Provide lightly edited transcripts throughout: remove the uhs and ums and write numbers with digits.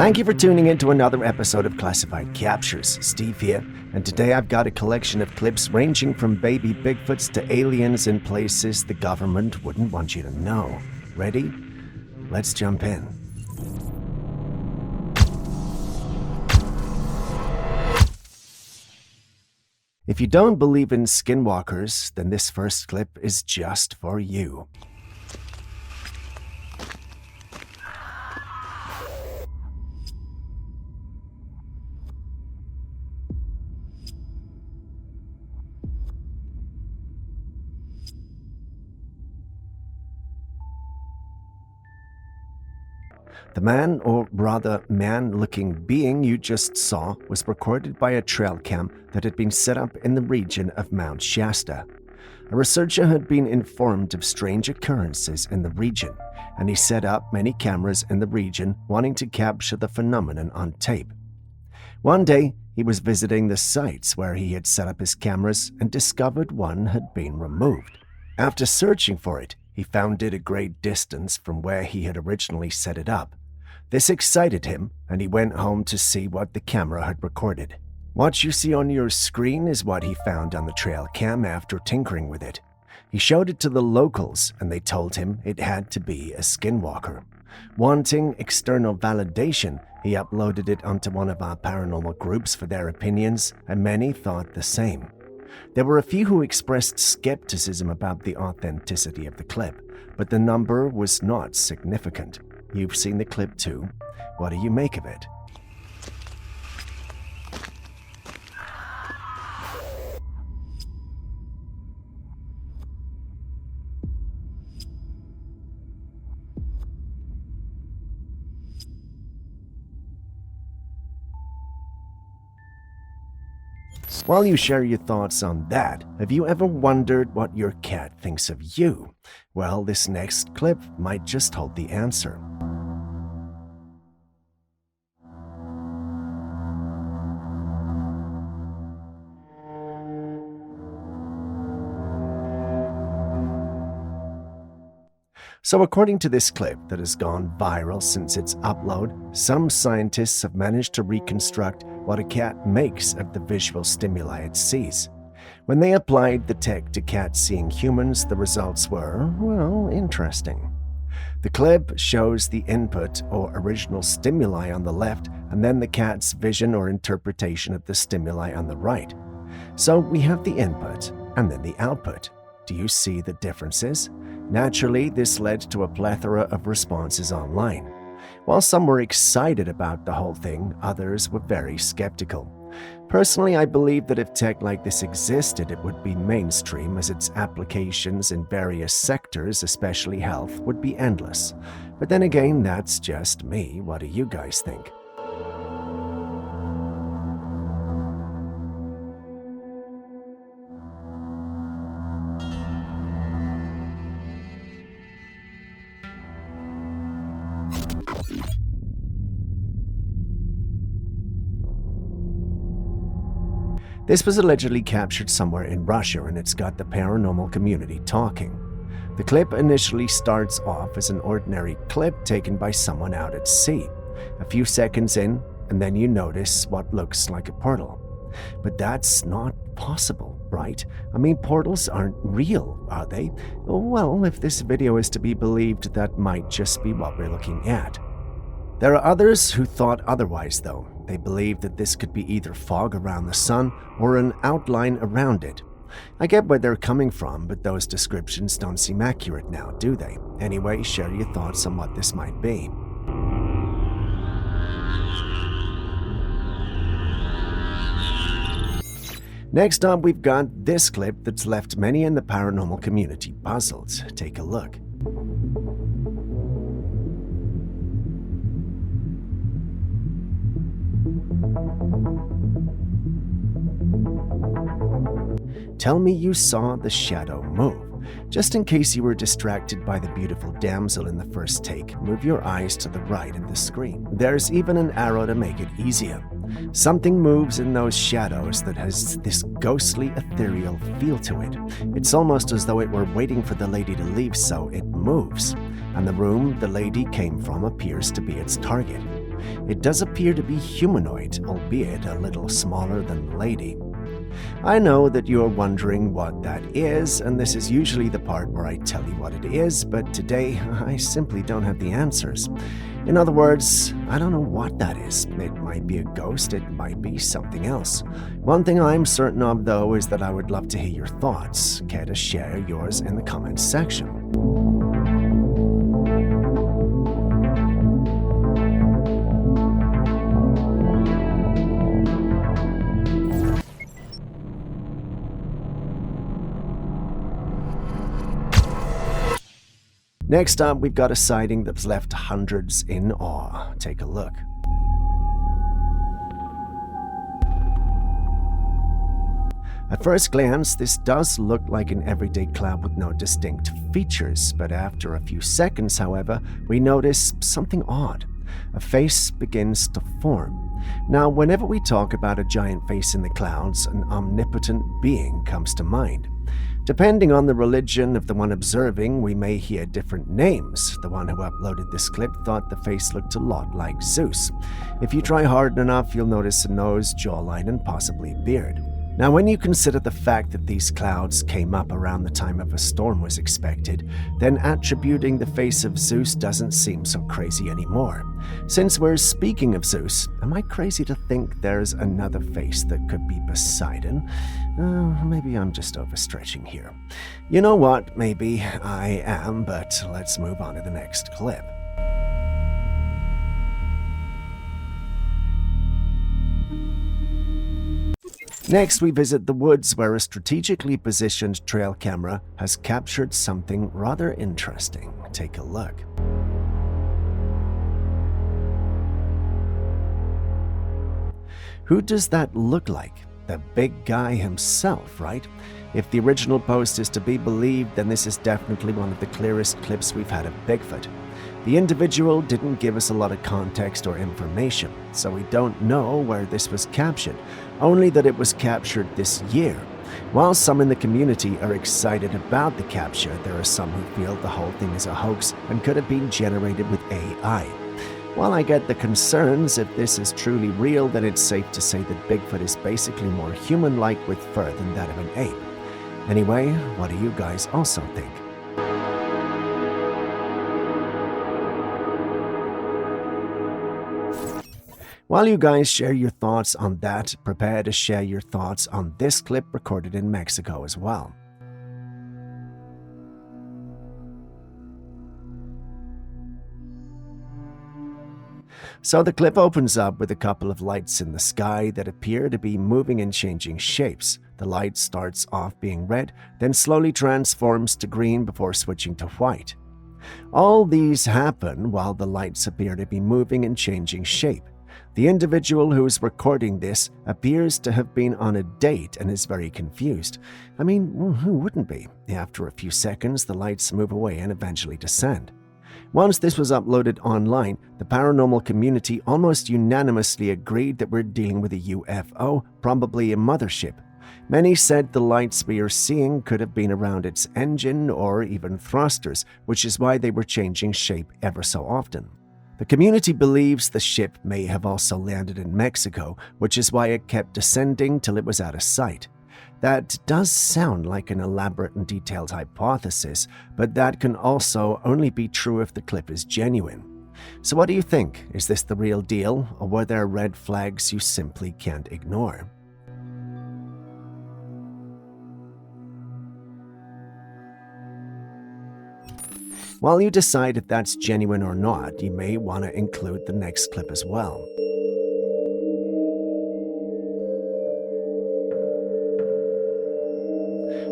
Thank you for tuning in to another episode of Classified Captures. Steve here, and today I've got a collection of clips ranging from baby Bigfoots to aliens in places the government wouldn't want you to know. Ready? Let's jump in. If you don't believe in skinwalkers, then this first clip is just for you. The man, or rather man-looking being you just saw, was recorded by a Trailcam that had been set up in the region of Mount Shasta. A researcher had been informed of strange occurrences in the region, and he set up many cameras in the region wanting to capture the phenomenon on tape. One day, he was visiting the sites where he had set up his cameras and discovered one had been removed. After searching for it, he found it a great distance from where he had originally set it up. This excited him, and he went home to see what the camera had recorded. What you see on your screen is what he found on the Trailcam after tinkering with it. He showed it to the locals, and they told him it had to be a skinwalker. Wanting external validation, he uploaded it onto one of our paranormal groups for their opinions, and many thought the same. There were a few who expressed skepticism about the authenticity of the clip, but the number was not significant. You've seen the clip too. What do you make of it? While you share your thoughts on that, have you ever wondered what your cat thinks of you? Well, this next clip might just hold the answer. So according to this clip that has gone viral since its upload, some scientists have managed to reconstruct what a cat makes of the visual stimuli it sees. When they applied the tech to cats seeing humans, the results were, well, interesting. The clip shows the input or original stimuli on the left and then the cat's vision or interpretation of the stimuli on the right. So we have the input and then the output. Do you see the differences? Naturally, this led to a plethora of responses online. While some were excited about the whole thing, others were very skeptical. Personally, I believe that if tech like this existed, it would be mainstream, as its applications in various sectors, especially health, would be endless. But then again, that's just me. What do you guys think? This was allegedly captured somewhere in Russia, and it's got the paranormal community talking. The clip initially starts off as an ordinary clip taken by someone out at sea. A few seconds in, and then you notice what looks like a portal. But that's not possible, right? I mean, portals aren't real, are they? Well, if this video is to be believed, that might just be what we're looking at. There are others who thought otherwise, though. They believed that this could be either fog around the sun or an outline around it. I get where they're coming from, but those descriptions don't seem accurate now, do they? Anyway, share your thoughts on what this might be. Next up, we've got this clip that's left many in the paranormal community puzzled. Take a look. Tell me you saw the shadow move. Just in case you were distracted by the beautiful damsel in the first take, move your eyes to the right of the screen. There's even an arrow to make it easier. Something moves in those shadows that has this ghostly, ethereal feel to it. It's almost as though it were waiting for the lady to leave, so it moves. And the room the lady came from appears to be its target. It does appear to be humanoid, albeit a little smaller than the lady. I know that you're wondering what that is, and this is usually the part where I tell you what it is, but today I simply don't have the answers. In other words, I don't know what that is. It might be a ghost, it might be something else. One thing I'm certain of, though, is that I would love to hear your thoughts. Care to share yours in the comments section? Next up, we've got a sighting that's left hundreds in awe. Take a look. At first glance, this does look like an everyday cloud with no distinct features, but after a few seconds, however, we notice something odd. A face begins to form. Now, whenever we talk about a giant face in the clouds, an omnipotent being comes to mind. Depending on the religion of the one observing, we may hear different names. The one who uploaded this clip thought the face looked a lot like Zeus. If you try hard enough, you'll notice a nose, jawline, and possibly a beard. Now, when you consider the fact that these clouds came up around the time of a storm was expected, then attributing the face of Zeus doesn't seem so crazy anymore. Since we're speaking of Zeus, am I crazy to think there's another face that could be Poseidon? Maybe I'm just overstretching here. You know what? Maybe I am, but let's move on to the next clip. Next, we visit the woods where a strategically positioned trail camera has captured something rather interesting. Take a look. Who does that look like? The big guy himself, right? If the original post is to be believed, then this is definitely one of the clearest clips we've had of Bigfoot. The individual didn't give us a lot of context or information, so we don't know where this was captured, only that it was captured this year. While some in the community are excited about the capture, there are some who feel the whole thing is a hoax and could have been generated with AI. While I get the concerns, if this is truly real, then it's safe to say that Bigfoot is basically more human-like with fur than that of an ape. Anyway, what do you guys also think? While you guys share your thoughts on that, prepare to share your thoughts on this clip recorded in Mexico as well. So the clip opens up with a couple of lights in the sky that appear to be moving and changing shapes. The light starts off being red, then slowly transforms to green before switching to white. All these happen while the lights appear to be moving and changing shape. The individual who is recording this appears to have been on a date and is very confused. I mean, who wouldn't be? After a few seconds, the lights move away and eventually descend. Once this was uploaded online, the paranormal community almost unanimously agreed that we're dealing with a UFO, probably a mothership. Many said the lights we are seeing could have been around its engine or even thrusters, which is why they were changing shape ever so often. The community believes the ship may have also landed in Mexico, which is why it kept descending till it was out of sight. That does sound like an elaborate and detailed hypothesis, but that can also only be true if the clip is genuine. So what do you think? Is this the real deal, or were there red flags you simply can't ignore? While you decide if that's genuine or not, you may want to include the next clip as well.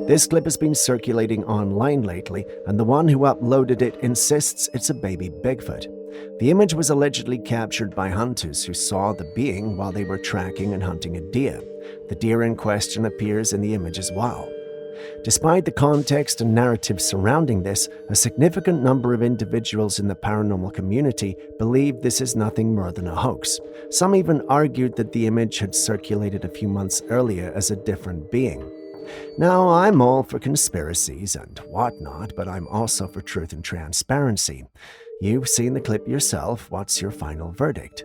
This clip has been circulating online lately, and the one who uploaded it insists it's a baby Bigfoot. The image was allegedly captured by hunters who saw the being while they were tracking and hunting a deer. The deer in question appears in the image as well. Despite the context and narrative surrounding this, a significant number of individuals in the paranormal community believe this is nothing more than a hoax. Some even argued that the image had circulated a few months earlier as a different being. Now, I'm all for conspiracies and whatnot, but I'm also for truth and transparency. You've seen the clip yourself. What's your final verdict?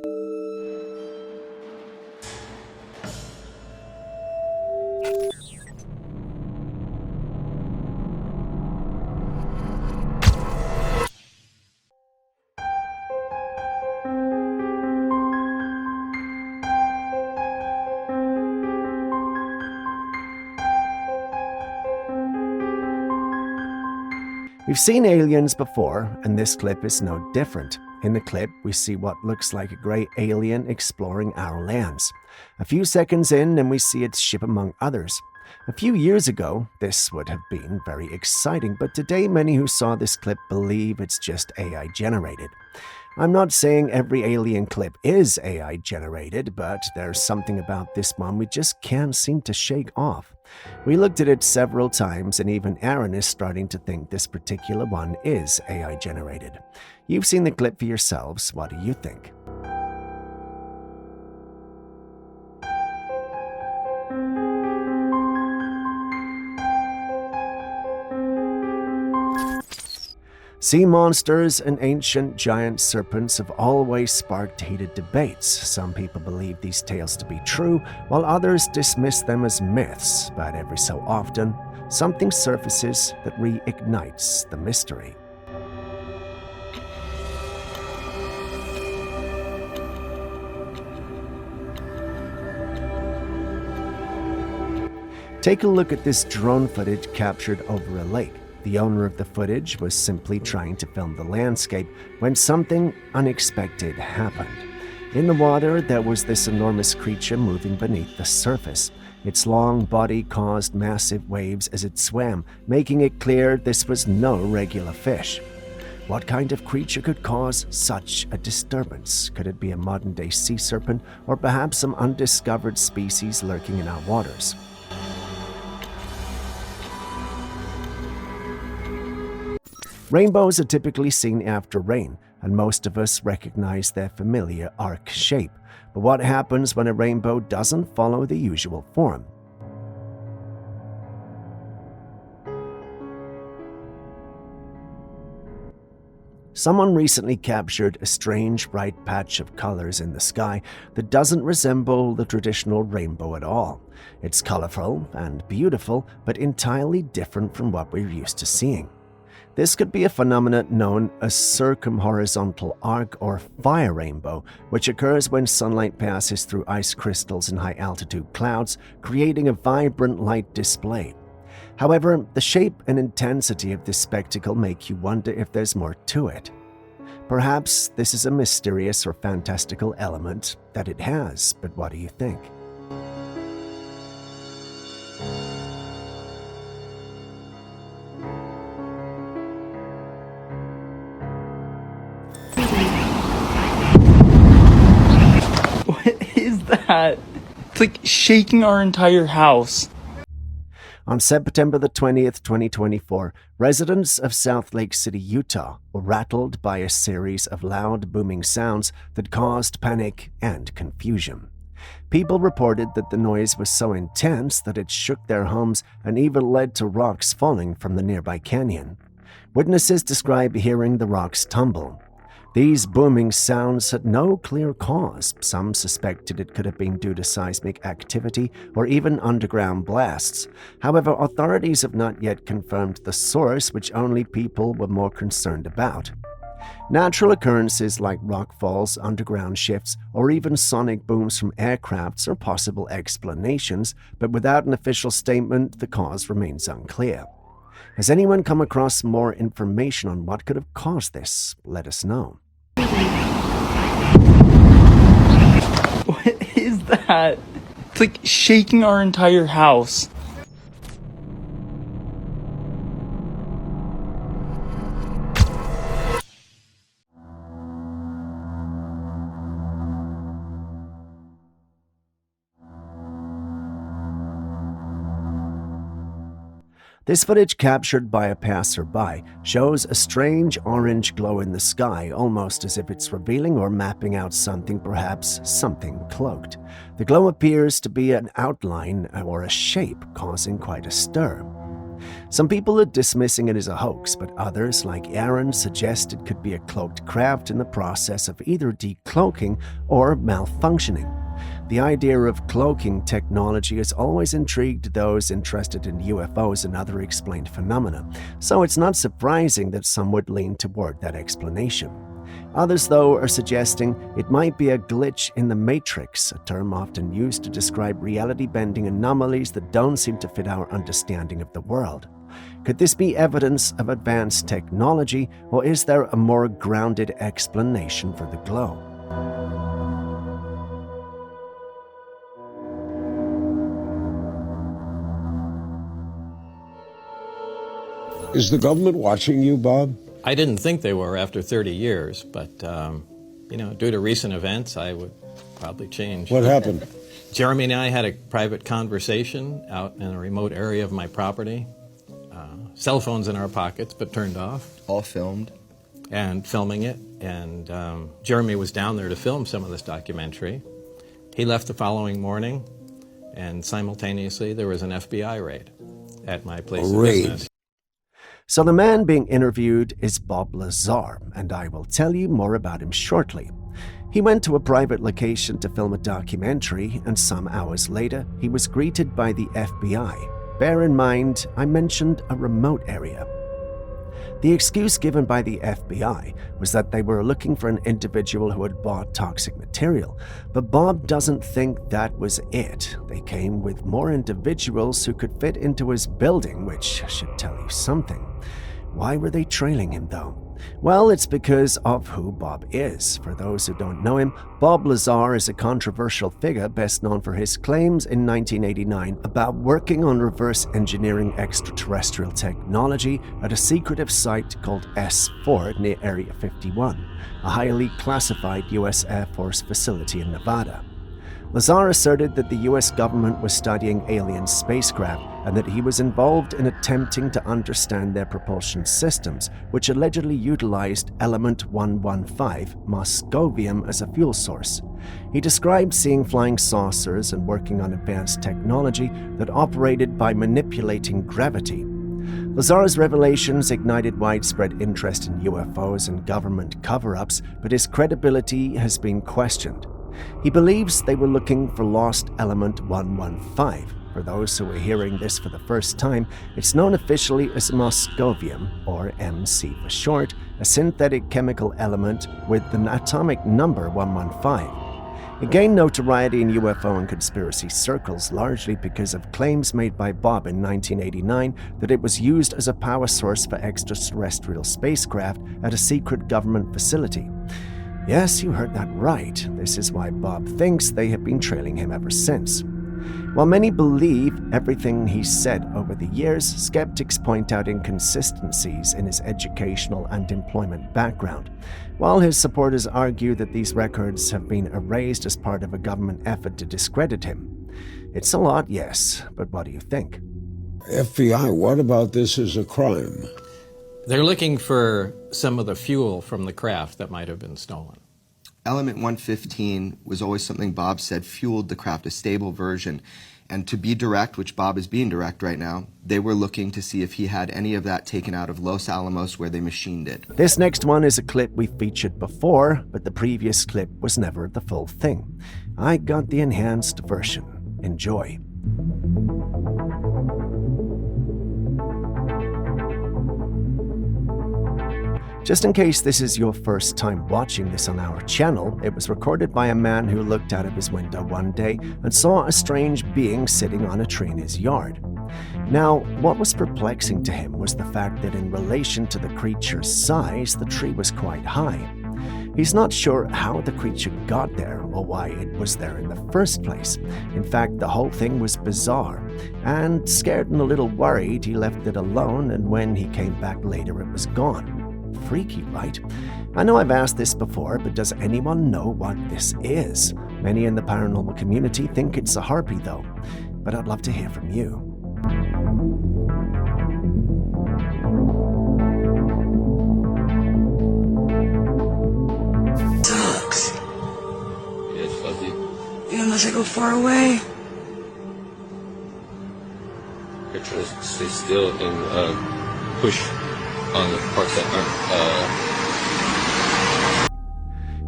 We've seen aliens before, and this clip is no different. In the clip, we see what looks like a grey alien exploring our lands. A few seconds in, and we see its ship among others. A few years ago, this would have been very exciting, but today many who saw this clip believe it's just AI generated. I'm not saying every alien clip is AI generated, but there's something about this one we just can't seem to shake off. We looked at it several times, and even Aaron is starting to think this particular one is AI generated. You've seen the clip for yourselves. What do you think? Sea monsters and ancient giant serpents have always sparked heated debates. Some people believe these tales to be true, while others dismiss them as myths, but every so often, something surfaces that reignites the mystery. Take a look at this drone footage captured over a lake. The owner of the footage was simply trying to film the landscape when something unexpected happened. In the water, there was this enormous creature moving beneath the surface. Its long body caused massive waves as it swam, making it clear this was no regular fish. What kind of creature could cause such a disturbance? Could it be a modern-day sea serpent, or perhaps some undiscovered species lurking in our waters? Rainbows are typically seen after rain, and most of us recognize their familiar arc shape. But what happens when a rainbow doesn't follow the usual form? Someone recently captured a strange bright patch of colors in the sky that doesn't resemble the traditional rainbow at all. It's colorful and beautiful, but entirely different from what we're used to seeing. This could be a phenomenon known as circumhorizontal arc or fire rainbow, which occurs when sunlight passes through ice crystals in high-altitude clouds, creating a vibrant light display. However, the shape and intensity of this spectacle make you wonder if there's more to it. Perhaps this is a mysterious or fantastical element that it has, but what do you think? What is that? It's like shaking our entire house. On September the 20th, 2024, residents of South Lake City, Utah, were rattled by a series of loud booming sounds that caused panic and confusion. People reported that the noise was so intense that it shook their homes and even led to rocks falling from the nearby canyon. Witnesses describe hearing the rocks tumble. These booming sounds had no clear cause. Some suspected it could have been due to seismic activity or even underground blasts. However, authorities have not yet confirmed the source, which only people were more concerned about. Natural occurrences like rock falls, underground shifts, or even sonic booms from aircrafts are possible explanations, but without an official statement, the cause remains unclear. Has anyone come across more information on what could have caused this? Let us know. What is that? It's like shaking our entire house. This footage captured by a passerby shows a strange orange glow in the sky, almost as if it's revealing or mapping out something, perhaps something cloaked. The glow appears to be an outline or a shape, causing quite a stir. Some people are dismissing it as a hoax, but others, like Aaron, suggest it could be a cloaked craft in the process of either decloaking or malfunctioning. The idea of cloaking technology has always intrigued those interested in UFOs and other explained phenomena, so it's not surprising that some would lean toward that explanation. Others, though, are suggesting it might be a glitch in the matrix, a term often used to describe reality-bending anomalies that don't seem to fit our understanding of the world. Could this be evidence of advanced technology, or is there a more grounded explanation for the glow? Is the government watching you, Bob? I didn't think they were after 30 years, but, due to recent events, I would probably change. What happened? Jeremy and I had a private conversation out in a remote area of my property. Cell phones in our pockets, but turned off. All filmed. And filming it. And Jeremy was down there to film some of this documentary. He left the following morning, and simultaneously there was an FBI raid at my place of business. So the man being interviewed is Bob Lazar, and I will tell you more about him shortly. He went to a private location to film a documentary, and some hours later, he was greeted by the FBI. Bear in mind, I mentioned a remote area. The excuse given by the FBI was that they were looking for an individual who had bought toxic material, but Bob doesn't think that was it. They came with more individuals who could fit into his building, which should tell you something. Why were they trailing him, though? Well, it's because of who Bob is. For those who don't know him, Bob Lazar is a controversial figure best known for his claims in 1989 about working on reverse engineering extraterrestrial technology at a secretive site called S4 near Area 51, a highly classified U.S. Air Force facility in Nevada. Lazar asserted that the U.S. government was studying alien spacecraft and that he was involved in attempting to understand their propulsion systems, which allegedly utilized element 115, moscovium, as a fuel source. He described seeing flying saucers and working on advanced technology that operated by manipulating gravity. Lazar's revelations ignited widespread interest in UFOs and government cover-ups, but his credibility has been questioned. He believes they were looking for lost element 115. For those who are hearing this for the first time, it's known officially as moscovium, or MC for short, a synthetic chemical element with an atomic number 115. It gained notoriety in UFO and conspiracy circles largely because of claims made by Bob in 1989 that it was used as a power source for extraterrestrial spacecraft at a secret government facility. Yes, you heard that right. This is why Bob thinks they have been trailing him ever since. While many believe everything he's said over the years, skeptics point out inconsistencies in his educational and employment background, while his supporters argue that these records have been erased as part of a government effort to discredit him. It's a lot, yes, but what do you think? FBI, what about this as a crime? They're looking for some of the fuel from the craft that might have been stolen. Element 115 was always something Bob said fueled the craft, a stable version. And to be direct, which Bob is being direct right now, they were looking to see if he had any of that taken out of Los Alamos where they machined it. This next one is a clip we featured before, but the previous clip was never the full thing. I got the enhanced version. Enjoy. Just in case this is your first time watching this on our channel, it was recorded by a man who looked out of his window one day and saw a strange being sitting on a tree in his yard. Now, what was perplexing to him was the fact that in relation to the creature's size, the tree was quite high. He's not sure how the creature got there or why it was there in the first place. In fact, the whole thing was bizarre, and scared and a little worried, he left it alone, and when he came back later, it was gone. Freaky, right? I know I've asked this before, but does anyone know what this is? Many in the paranormal community think it's a harpy, though, but I'd love to hear from you. Sucks. Yeah, it's fuzzy. Yeah, unless I go far away. You're trying to stay still and push on the parts that aren't.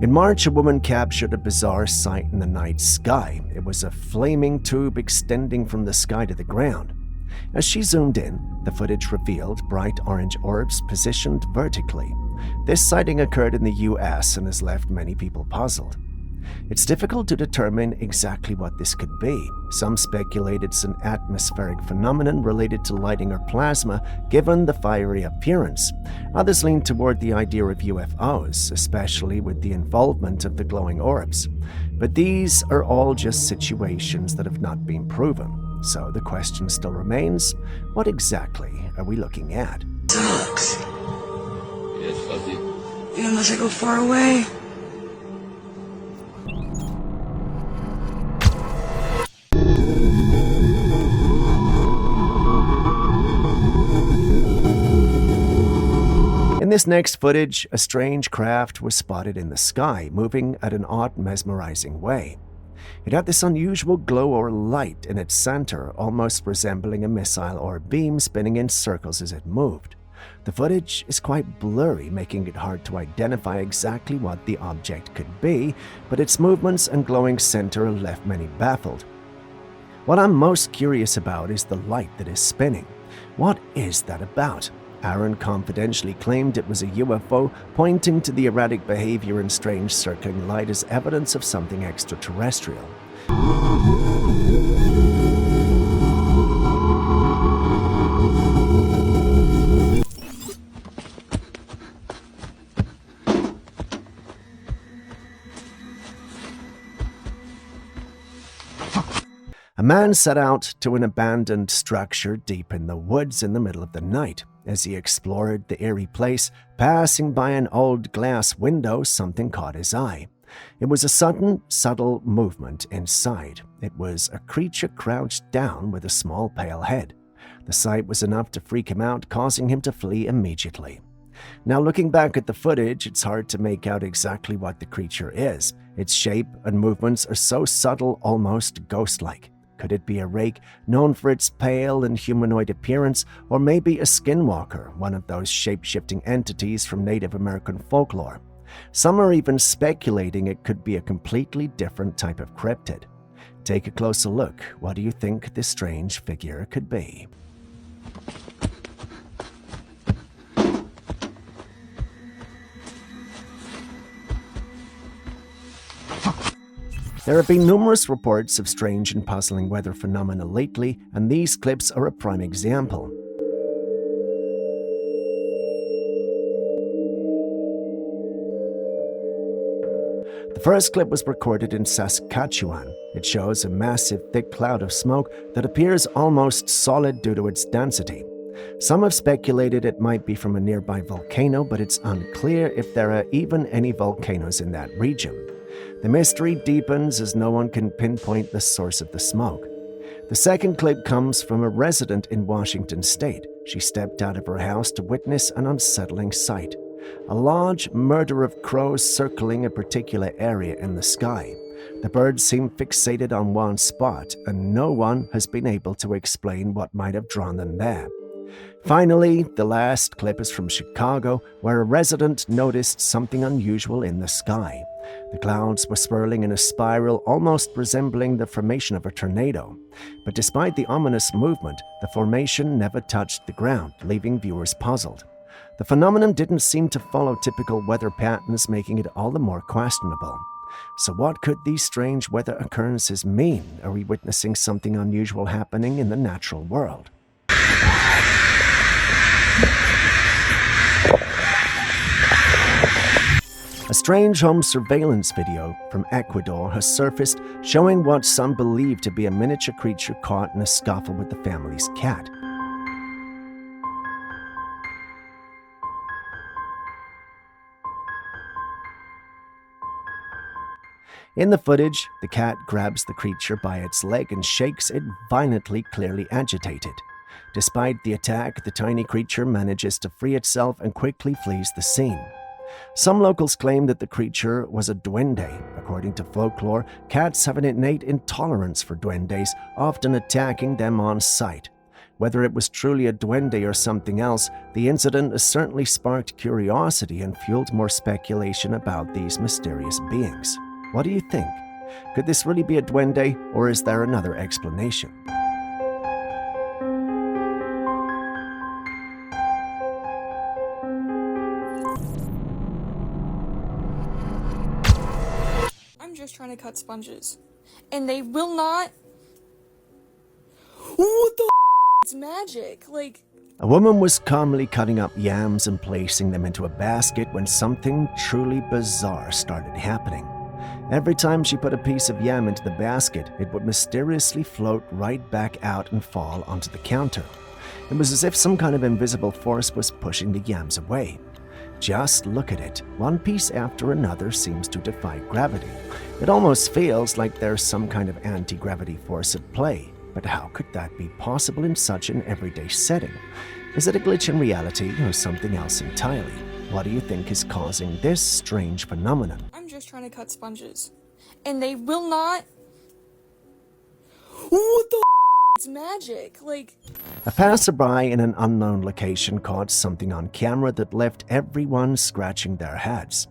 In March, a woman captured a bizarre sight in the night sky. It was a flaming tube extending from the sky to the ground. As she zoomed in, the footage revealed bright orange orbs positioned vertically. This sighting occurred in the US and has left many people puzzled. It's difficult to determine exactly what this could be. Some speculate it's an atmospheric phenomenon related to lighting or plasma, given the fiery appearance. Others lean toward the idea of UFOs, especially with the involvement of the glowing orbs. But these are all just situations that have not been proven. So the question still remains, what exactly are we looking at? Sucks. Yes, Fuzzy. Unless I go far away. In this next footage, a strange craft was spotted in the sky, moving at an odd, mesmerizing way. It had this unusual glow or light in its center, almost resembling a missile or beam spinning in circles as it moved. The footage is quite blurry, making it hard to identify exactly what the object could be, but its movements and glowing center left many baffled. What I'm most curious about is the light that is spinning. What is that about? Aaron confidentially claimed it was a UFO, pointing to the erratic behavior and strange circling light as evidence of something extraterrestrial. A man set out to an abandoned structure deep in the woods in the middle of the night. As he explored the eerie place, passing by an old glass window, something caught his eye. It was a sudden, subtle movement inside. It was a creature crouched down with a small pale head. The sight was enough to freak him out, causing him to flee immediately. Now, looking back at the footage, it's hard to make out exactly what the creature is. Its shape and movements are so subtle, almost ghost-like. Could it be a rake, known for its pale and humanoid appearance, or maybe a skinwalker, one of those shape-shifting entities from Native American folklore? Some are even speculating it could be a completely different type of cryptid. Take a closer look. What do you think this strange figure could be? There have been numerous reports of strange and puzzling weather phenomena lately, and these clips are a prime example. The first clip was recorded in Saskatchewan. It shows a massive, thick cloud of smoke that appears almost solid due to its density. Some have speculated it might be from a nearby volcano, but it's unclear if there are even any volcanoes in that region. The mystery deepens as no one can pinpoint the source of the smoke. The second clip comes from a resident in Washington state. She stepped out of her house to witness an unsettling sight. A large murder of crows circling a particular area in the sky. The birds seem fixated on one spot, and no one has been able to explain what might have drawn them there. Finally, the last clip is from Chicago, where a resident noticed something unusual in the sky. The clouds were swirling in a spiral, almost resembling the formation of a tornado. But despite the ominous movement, the formation never touched the ground, leaving viewers puzzled. The phenomenon didn't seem to follow typical weather patterns, making it all the more questionable. So what could these strange weather occurrences mean? Are we witnessing something unusual happening in the natural world? A strange home surveillance video from Ecuador has surfaced showing what some believe to be a miniature creature caught in a scuffle with the family's cat. In the footage, the cat grabs the creature by its leg and shakes it violently, clearly agitated. Despite the attack, the tiny creature manages to free itself and quickly flees the scene. Some locals claim that the creature was a duende. According to folklore, cats have an innate intolerance for duendes, often attacking them on sight. Whether it was truly a duende or something else, the incident has certainly sparked curiosity and fueled more speculation about these mysterious beings. What do you think? Could this really be a duende, or is there another explanation? I'm just trying cut sponges. And they will not... What the It's magic. Like... A woman was calmly cutting up yams and placing them into a basket when something truly bizarre started happening. Every time she put a piece of yam into the basket, it would mysteriously float right back out and fall onto the counter. It was as if some kind of invisible force was pushing the yams away. Just look at it. One piece after another seems to defy gravity. It almost feels like there's some kind of anti-gravity force at play. But how could that be possible in such an everyday setting? Is it a glitch in reality or something else entirely? What do you think is causing this strange phenomenon? I'm just trying to cut sponges. And they will not... What the It's magic. Like... A passerby in an unknown location caught something on camera that left everyone scratching their heads.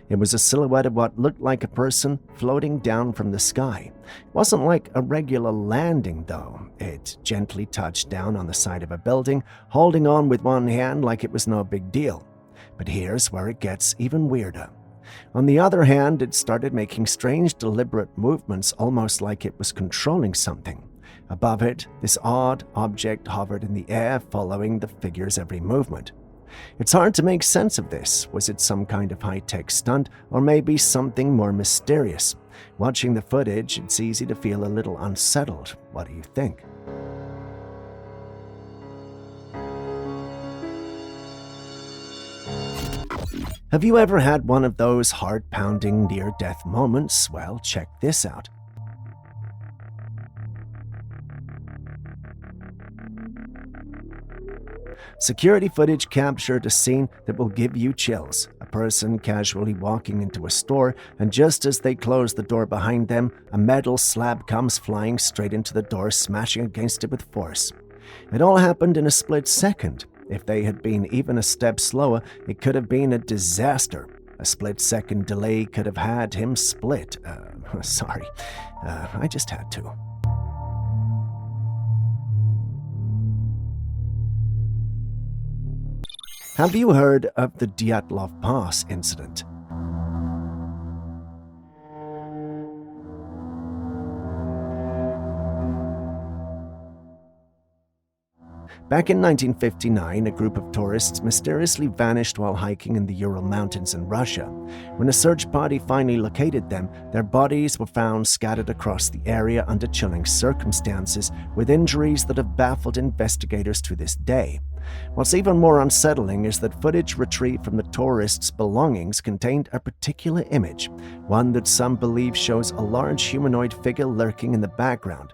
It was a silhouette of what looked like a person floating down from the sky. It wasn't like a regular landing, though. It gently touched down on the side of a building, holding on with one hand like it was no big deal. But here's where it gets even weirder. On the other hand, it started making strange, deliberate movements, almost like it was controlling something. Above it, this odd object hovered in the air, following the figure's every movement. It's hard to make sense of this. Was it some kind of high-tech stunt, or maybe something more mysterious? Watching the footage, it's easy to feel a little unsettled. What do you think? Have you ever had one of those heart-pounding near-death moments? Well, check this out. Security footage captured a scene that will give you chills. A person casually walking into a store, and just as they close the door behind them, a metal slab comes flying straight into the door, smashing against it with force. It all happened in a split second. If they had been even a step slower, it could have been a disaster. A split-second delay could have had him split. I just had to. Have you heard of the Dyatlov Pass incident? Back in 1959, a group of tourists mysteriously vanished while hiking in the Ural Mountains in Russia. When a search party finally located them, their bodies were found scattered across the area under chilling circumstances, with injuries that have baffled investigators to this day. What's even more unsettling is that footage retrieved from the tourists' belongings contained a particular image, one that some believe shows a large humanoid figure lurking in the background.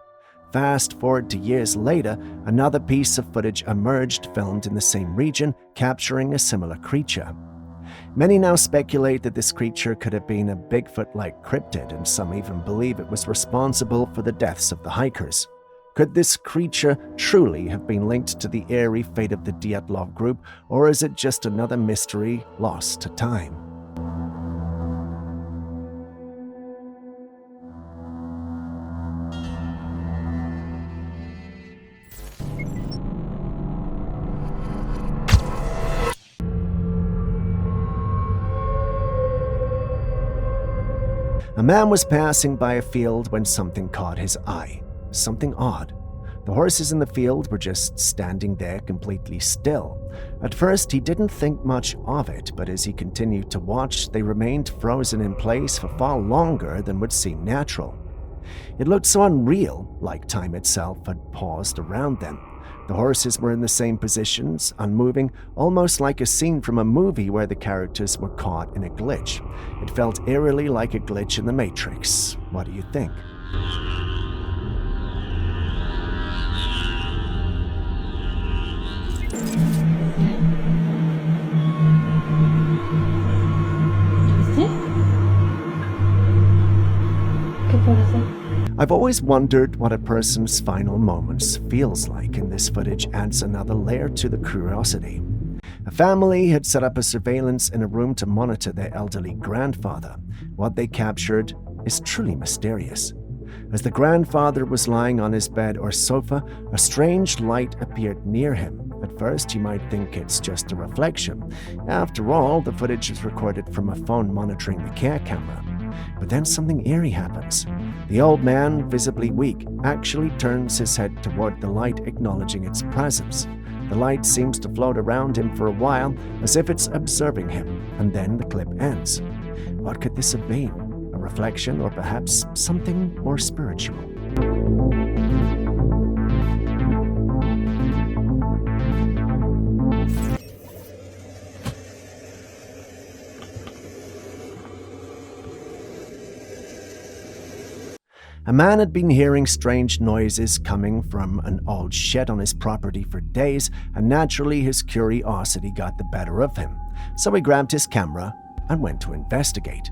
Fast forward to years later, another piece of footage emerged filmed in the same region, capturing a similar creature. Many now speculate that this creature could have been a Bigfoot-like cryptid, and some even believe it was responsible for the deaths of the hikers. Could this creature truly have been linked to the eerie fate of the Dyatlov group, or is it just another mystery lost to time? A man was passing by a field when something caught his eye. Something odd. The horses in the field were just standing there completely still. At first, he didn't think much of it, but as he continued to watch, they remained frozen in place for far longer than would seem natural. It looked so unreal, like time itself had paused around them. The horses were in the same positions, unmoving, almost like a scene from a movie where the characters were caught in a glitch. It felt eerily like a glitch in the Matrix. What do you think? I've always wondered what a person's final moments feels like, and this footage adds another layer to the curiosity. A family had set up a surveillance in a room to monitor their elderly grandfather. What they captured is truly mysterious. As the grandfather was lying on his bed or sofa, a strange light appeared near him. At first, you might think it's just a reflection. After all, the footage is recorded from a phone monitoring the care camera. But then something eerie happens. The old man, visibly weak, actually turns his head toward the light, acknowledging its presence. The light seems to float around him for a while, as if it's observing him, and then the clip ends. What could this have been? A reflection, or perhaps something more spiritual? A man had been hearing strange noises coming from an old shed on his property for days, and naturally his curiosity got the better of him. So he grabbed his camera and went to investigate.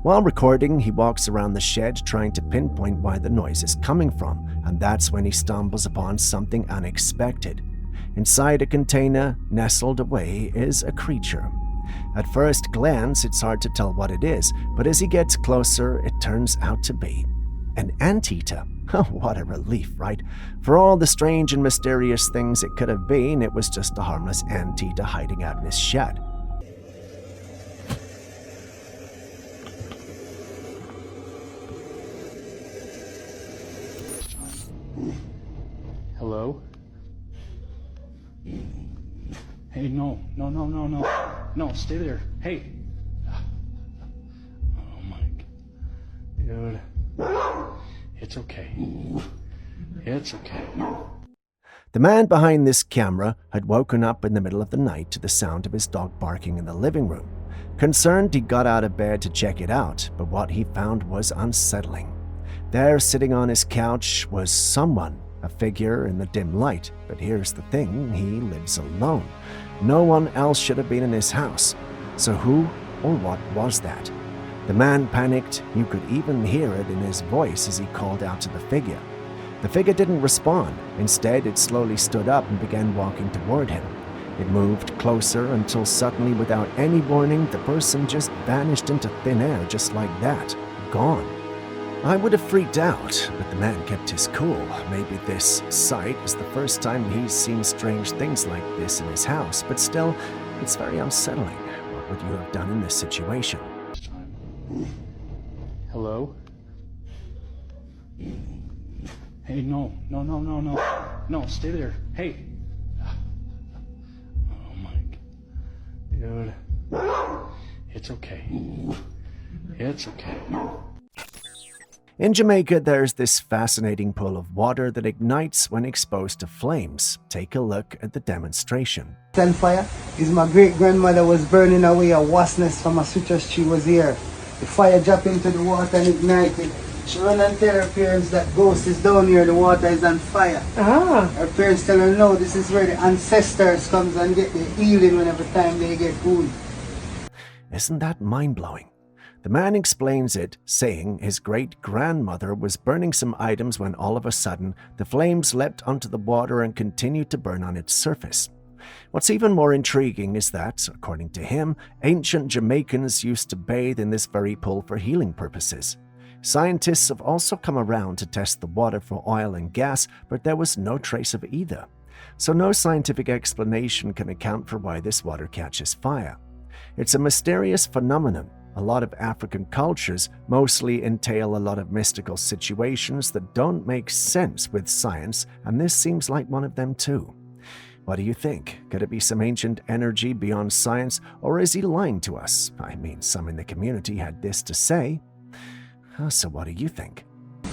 While recording, he walks around the shed trying to pinpoint where the noise is coming from, and that's when he stumbles upon something unexpected. Inside a container, nestled away, is a creature. At first glance, it's hard to tell what it is, but as he gets closer, it turns out to be an anteater. Oh, what a relief, right? For all the strange and mysterious things it could have been, it was just a harmless anteater hiding out in his shed. Hello? Hey, no, stay there. Hey. Oh my God. Dude. It's okay. It's okay. The man behind this camera had woken up in the middle of the night to the sound of his dog barking in the living room. Concerned, he got out of bed to check it out, but what he found was unsettling. There, sitting on his couch, was someone, a figure in the dim light. But here's the thing, he lives alone. No one else should have been in his house. So who or what was that? The man panicked. You could even hear it in his voice as he called out to the figure. The figure didn't respond. Instead, it slowly stood up and began walking toward him. It moved closer until suddenly, without any warning, the person just vanished into thin air just like that. Gone. I would have freaked out, but the man kept his cool. Maybe this sight is the first time he's seen strange things like this in his house, but still, it's very unsettling. What would you have done in this situation? Hello? Hey, no, stay there. Hey. Oh my God. Dude. It's okay. It's okay. In Jamaica, there's this fascinating pool of water that ignites when exposed to flames. Take a look at the demonstration. And fire is my great-grandmother was burning away a wasp nest from a citrus tree was here. The fire dropped into the water and ignited. She ran and tell her parents that ghost is down here, the water is on fire. Her parents tell her no, this is where the ancestors comes and get the healing whenever time they get wounded. Isn't that mind-blowing? The man explains it, saying his great-grandmother was burning some items when all of a sudden the flames leapt onto the water and continued to burn on its surface. What's even more intriguing is that, according to him, ancient Jamaicans used to bathe in this very pool for healing purposes. Scientists have also come around to test the water for oil and gas, but there was no trace of either. So no scientific explanation can account for why this water catches fire. It's a mysterious phenomenon. A lot of African cultures mostly entail a lot of mystical situations that don't make sense with science, and this seems like one of them too. What do you think? Could it be some ancient energy beyond science, or is he lying to us? I mean, some in the community had this to say. So what do you think?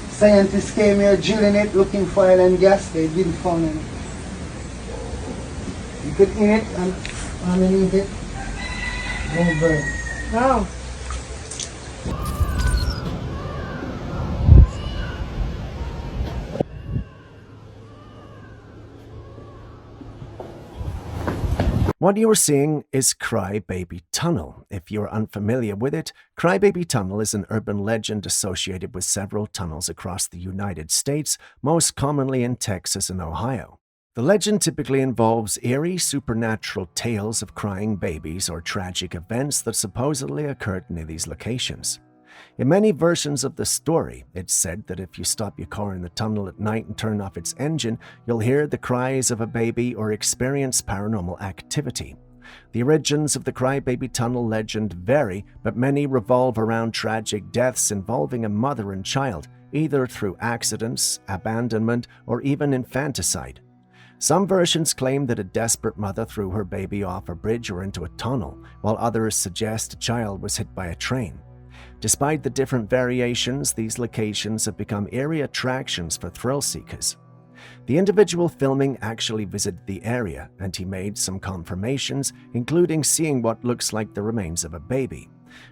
Scientists came here drilling it, looking for oil and gas. They didn't find any. You could in it and underneath it, no burn. Wow. What you are seeing is Crybaby Tunnel. If you're unfamiliar with it, Crybaby Tunnel is an urban legend associated with several tunnels across the United States, most commonly in Texas and Ohio. The legend typically involves eerie supernatural tales of crying babies or tragic events that supposedly occurred near these locations. In many versions of the story, it's said that if you stop your car in the tunnel at night and turn off its engine, you'll hear the cries of a baby or experience paranormal activity. The origins of the crybaby tunnel legend vary, but many revolve around tragic deaths involving a mother and child, either through accidents, abandonment, or even infanticide. Some versions claim that a desperate mother threw her baby off a bridge or into a tunnel, while others suggest a child was hit by a train. Despite the different variations, these locations have become eerie attractions for thrill seekers. The individual filming actually visited the area, and he made some confirmations, including seeing what looks like the remains of a baby.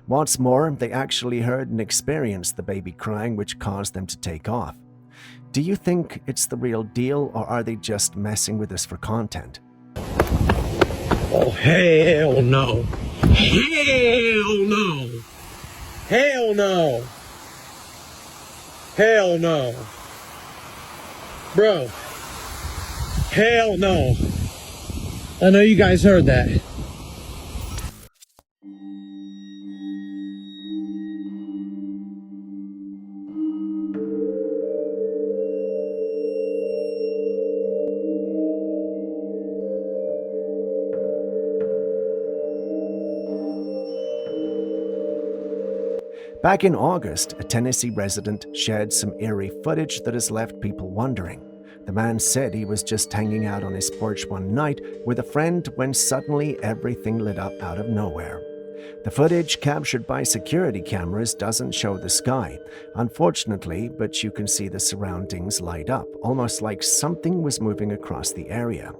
What's more, they actually heard and experienced the baby crying, which caused them to take off. Do you think it's the real deal, or are they just messing with us for content? Oh, hell no. Hell no. Hell no. Hell no. Bro. Hell no. I know you guys heard that. Back in August, a Tennessee resident shared some eerie footage that has left people wondering. The man said he was just hanging out on his porch one night with a friend when suddenly everything lit up out of nowhere. The footage captured by security cameras doesn't show the sky, unfortunately, but you can see the surroundings light up, almost like something was moving across the area.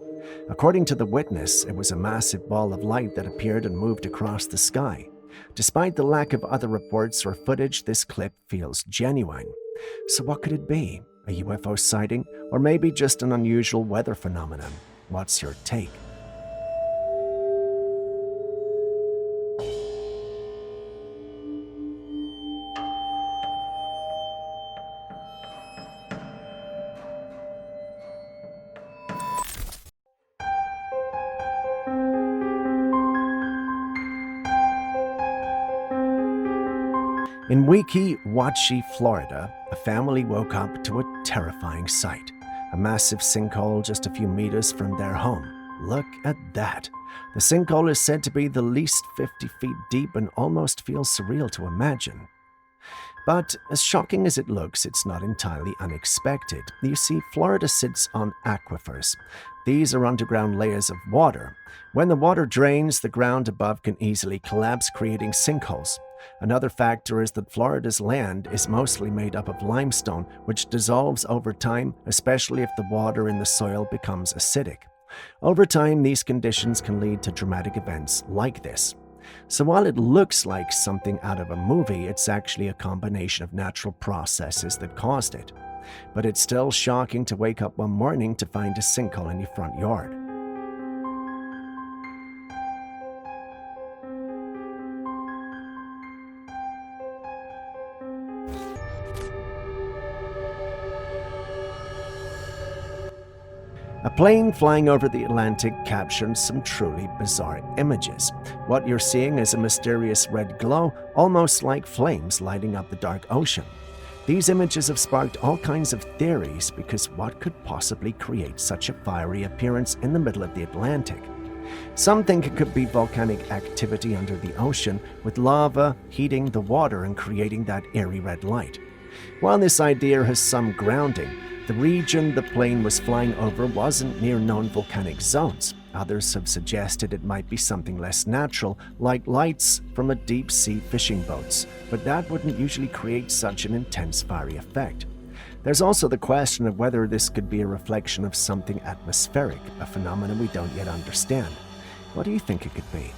According to the witness, it was a massive ball of light that appeared and moved across the sky. Despite the lack of other reports or footage, this clip feels genuine. So what could it be? A UFO sighting? Or maybe just an unusual weather phenomenon? What's your take? In Weeki Wachee, Florida, a family woke up to a terrifying sight. A massive sinkhole just a few meters from their home. Look at that. The sinkhole is said to be the least 50 feet deep and almost feels surreal to imagine. But as shocking as it looks, it's not entirely unexpected. You see, Florida sits on aquifers. These are underground layers of water. When the water drains, the ground above can easily collapse, creating sinkholes. Another factor is that Florida's land is mostly made up of limestone, which dissolves over time, especially if the water in the soil becomes acidic. Over time, these conditions can lead to dramatic events like this. So while it looks like something out of a movie, it's actually a combination of natural processes that caused it. But it's still shocking to wake up one morning to find a sinkhole in your front yard. A plane flying over the Atlantic captured some truly bizarre images. What you're seeing is a mysterious red glow, almost like flames lighting up the dark ocean. These images have sparked all kinds of theories because what could possibly create such a fiery appearance in the middle of the Atlantic? Some think it could be volcanic activity under the ocean, with lava heating the water and creating that eerie red light. While this idea has some grounding, the region the plane was flying over wasn't near known volcanic zones. Others have suggested it might be something less natural, like lights from a deep-sea fishing boats, but that wouldn't usually create such an intense fiery effect. There's also the question of whether this could be a reflection of something atmospheric, a phenomenon we don't yet understand. What do you think it could be?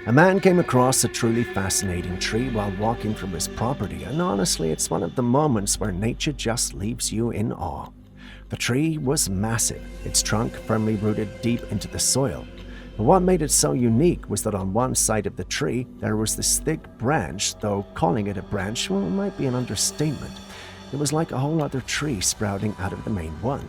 A man came across a truly fascinating tree while walking through his property, and honestly, it's one of the moments where nature just leaves you in awe. The tree was massive, its trunk firmly rooted deep into the soil. But what made it so unique was that on one side of the tree, there was this thick branch, though calling it a branch might be an understatement. It was like a whole other tree sprouting out of the main one.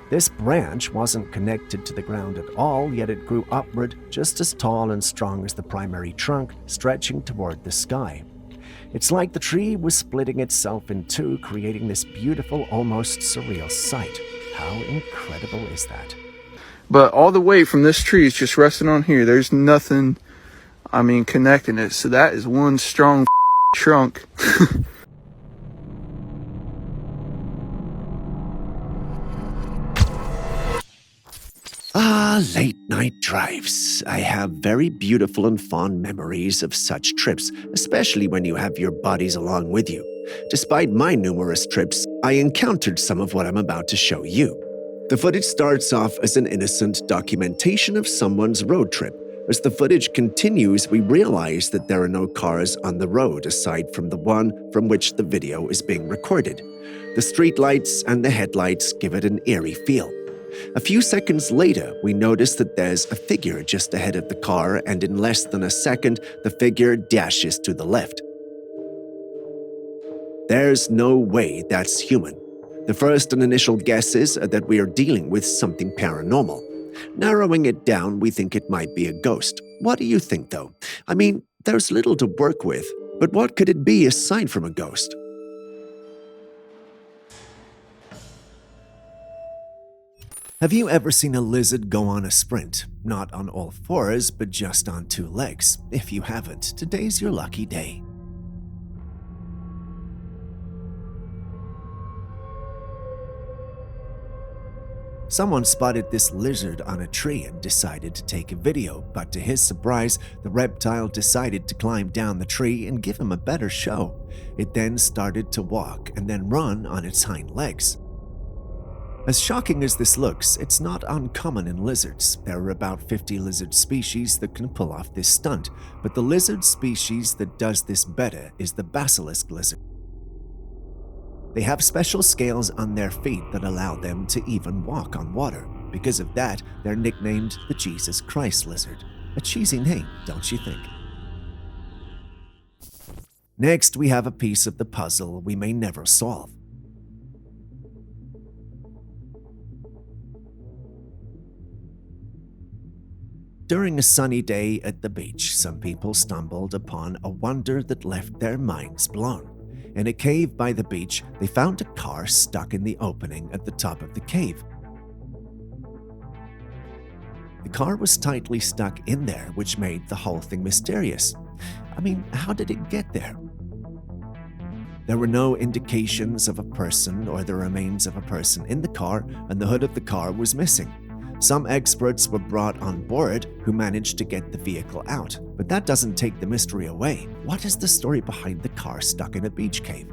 This branch wasn't connected to the ground at all, yet it grew upward just as tall and strong as the primary trunk, stretching toward the sky. It's like the tree was splitting itself in two, creating this beautiful, almost surreal sight. How incredible is that? But all the weight from this tree is just resting on here. There's nothing, connecting it. So that is one strong trunk. Late night drives. I have very beautiful and fond memories of such trips, especially when you have your buddies along with you. Despite my numerous trips, I encountered some of what I'm about to show you. The footage starts off as an innocent documentation of someone's road trip. As the footage continues, we realize that there are no cars on the road aside from the one from which the video is being recorded. The streetlights and the headlights give it an eerie feel. A few seconds later, we notice that there's a figure just ahead of the car, and in less than a second, the figure dashes to the left. There's no way that's human. The first and initial guesses are that we are dealing with something paranormal. Narrowing it down, we think it might be a ghost. What do you think, though? There's little to work with, but what could it be aside from a ghost? Have you ever seen a lizard go on a sprint? Not on all fours, but just on two legs. If you haven't, today's your lucky day. Someone spotted this lizard on a tree and decided to take a video, but to his surprise, the reptile decided to climb down the tree and give him a better show. It then started to walk and then run on its hind legs. As shocking as this looks, it's not uncommon in lizards. There are about 50 lizard species that can pull off this stunt, but the lizard species that does this better is the basilisk lizard. They have special scales on their feet that allow them to even walk on water. Because of that, they're nicknamed the Jesus Christ lizard. A cheesy name, don't you think? Next, we have a piece of the puzzle we may never solve. During a sunny day at the beach, some people stumbled upon a wonder that left their minds blown. In a cave by the beach, they found a car stuck in the opening at the top of the cave. The car was tightly stuck in there, which made the whole thing mysterious. How did it get there? There were no indications of a person or the remains of a person in the car, and the hood of the car was missing. Some experts were brought on board who managed to get the vehicle out, but that doesn't take the mystery away. What is the story behind the car stuck in a beach cave?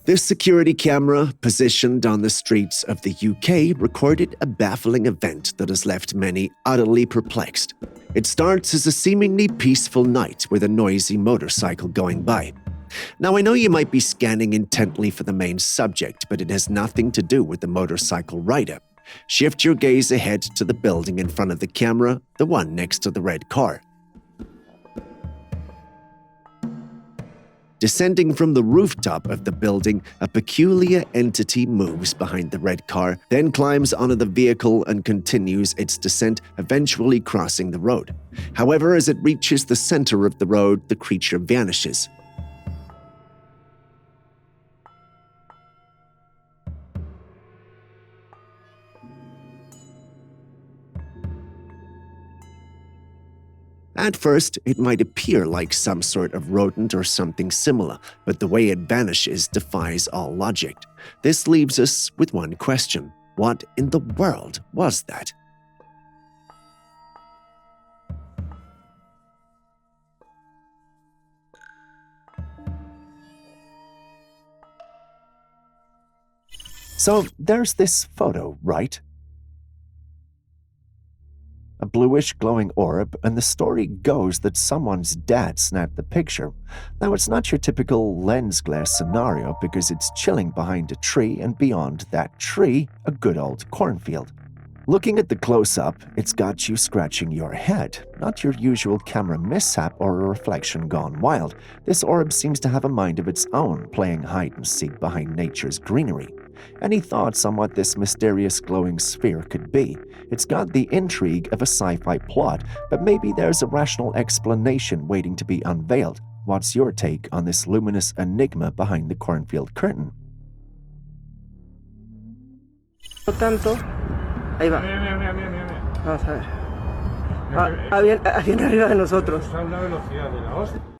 This security camera, positioned on the streets of the UK, recorded a baffling event that has left many utterly perplexed. It starts as a seemingly peaceful night with a noisy motorcycle going by. Now, I know you might be scanning intently for the main subject, but it has nothing to do with the motorcycle rider. Shift your gaze ahead to the building in front of the camera, the one next to the red car. Descending from the rooftop of the building, a peculiar entity moves behind the red car, then climbs onto the vehicle and continues its descent, eventually crossing the road. However, as it reaches the center of the road, the creature vanishes. At first, it might appear like some sort of rodent or something similar, but the way it vanishes defies all logic. This leaves us with one question. What in the world was that? So there's this photo, right? A bluish glowing orb, and the story goes that someone's dad snapped the picture. Now, it's not your typical lens glass scenario because it's chilling behind a tree, and beyond that tree, a good old cornfield. Looking at the close-up, it's got you scratching your head. Not your usual camera mishap or a reflection gone wild. This orb seems to have a mind of its own, playing hide-and-seek behind nature's greenery. Any thoughts on what this mysterious glowing sphere could be? It's got the intrigue of a sci-fi plot, but maybe there's a rational explanation waiting to be unveiled. What's your take on this luminous enigma behind the cornfield curtain? No tanto. Ahí va. Vamos a ver. Viene arriba de nosotros.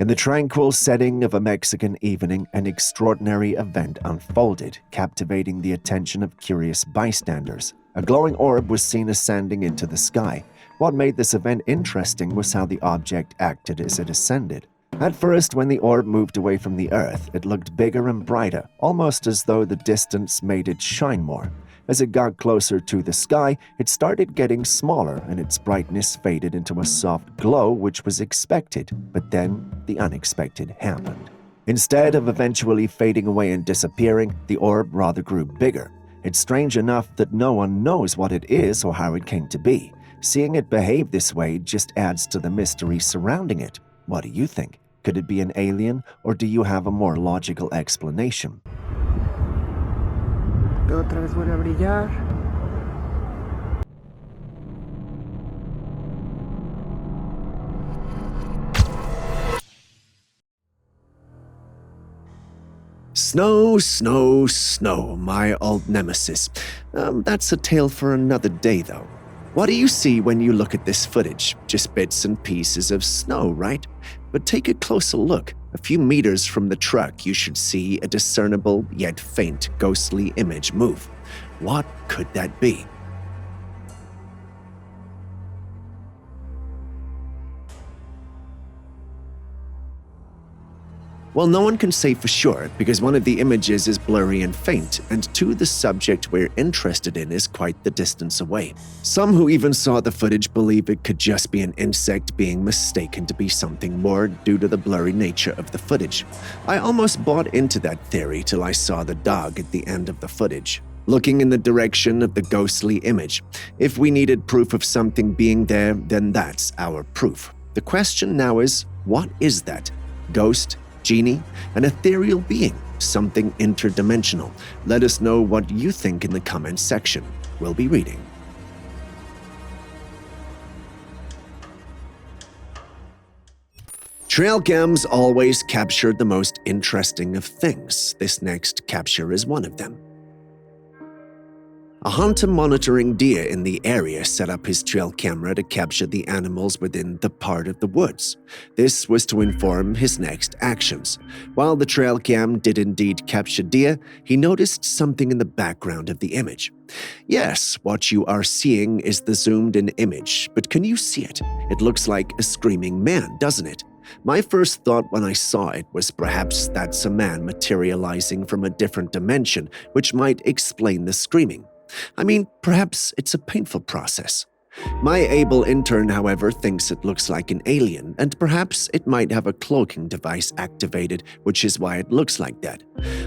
In the tranquil setting of a Mexican evening, an extraordinary event unfolded, captivating the attention of curious bystanders. A glowing orb was seen ascending into the sky. What made this event interesting was how the object acted as it ascended. At first, when the orb moved away from the Earth, it looked bigger and brighter, almost as though the distance made it shine more. As it got closer to the sky, it started getting smaller and its brightness faded into a soft glow, which was expected, but then the unexpected happened. Instead of eventually fading away and disappearing, the orb rather grew bigger. It's strange enough that no one knows what it is or how it came to be. Seeing it behave this way just adds to the mystery surrounding it. What do you think? Could it be an alien, or do you have a more logical explanation? Otra vez vuelve a brillar. Snow, snow, snow, my old nemesis. That's a tale for another day, though. What do you see when you look at this footage? Just bits and pieces of snow, right? But take a closer look. A few meters from the truck, you should see a discernible yet faint ghostly image move. What could that be? Well, no one can say for sure because one of the images is blurry and faint, and two, the subject we're interested in is quite the distance away. Some who even saw the footage believe it could just be an insect being mistaken to be something more due to the blurry nature of the footage. I almost bought into that theory till I saw the dog at the end of the footage, looking in the direction of the ghostly image. If we needed proof of something being there, then that's our proof. The question now is, what is that? Ghost? Genie? An ethereal being? Something interdimensional? Let us know what you think in the comments section. We'll be reading. Trailcams always capture the most interesting of things. This next capture is one of them. A hunter monitoring deer in the area set up his trail camera to capture the animals within the part of the woods. This was to inform his next actions. While the trail cam did indeed capture deer, he noticed something in the background of the image. Yes, what you are seeing is the zoomed-in image, but can you see it? It looks like a screaming man, doesn't it? My first thought when I saw it was perhaps that's a man materializing from a different dimension, which might explain the screaming. I mean, perhaps it's a painful process. My able intern, however, thinks it looks like an alien, and perhaps it might have a cloaking device activated, which is why it looks like that.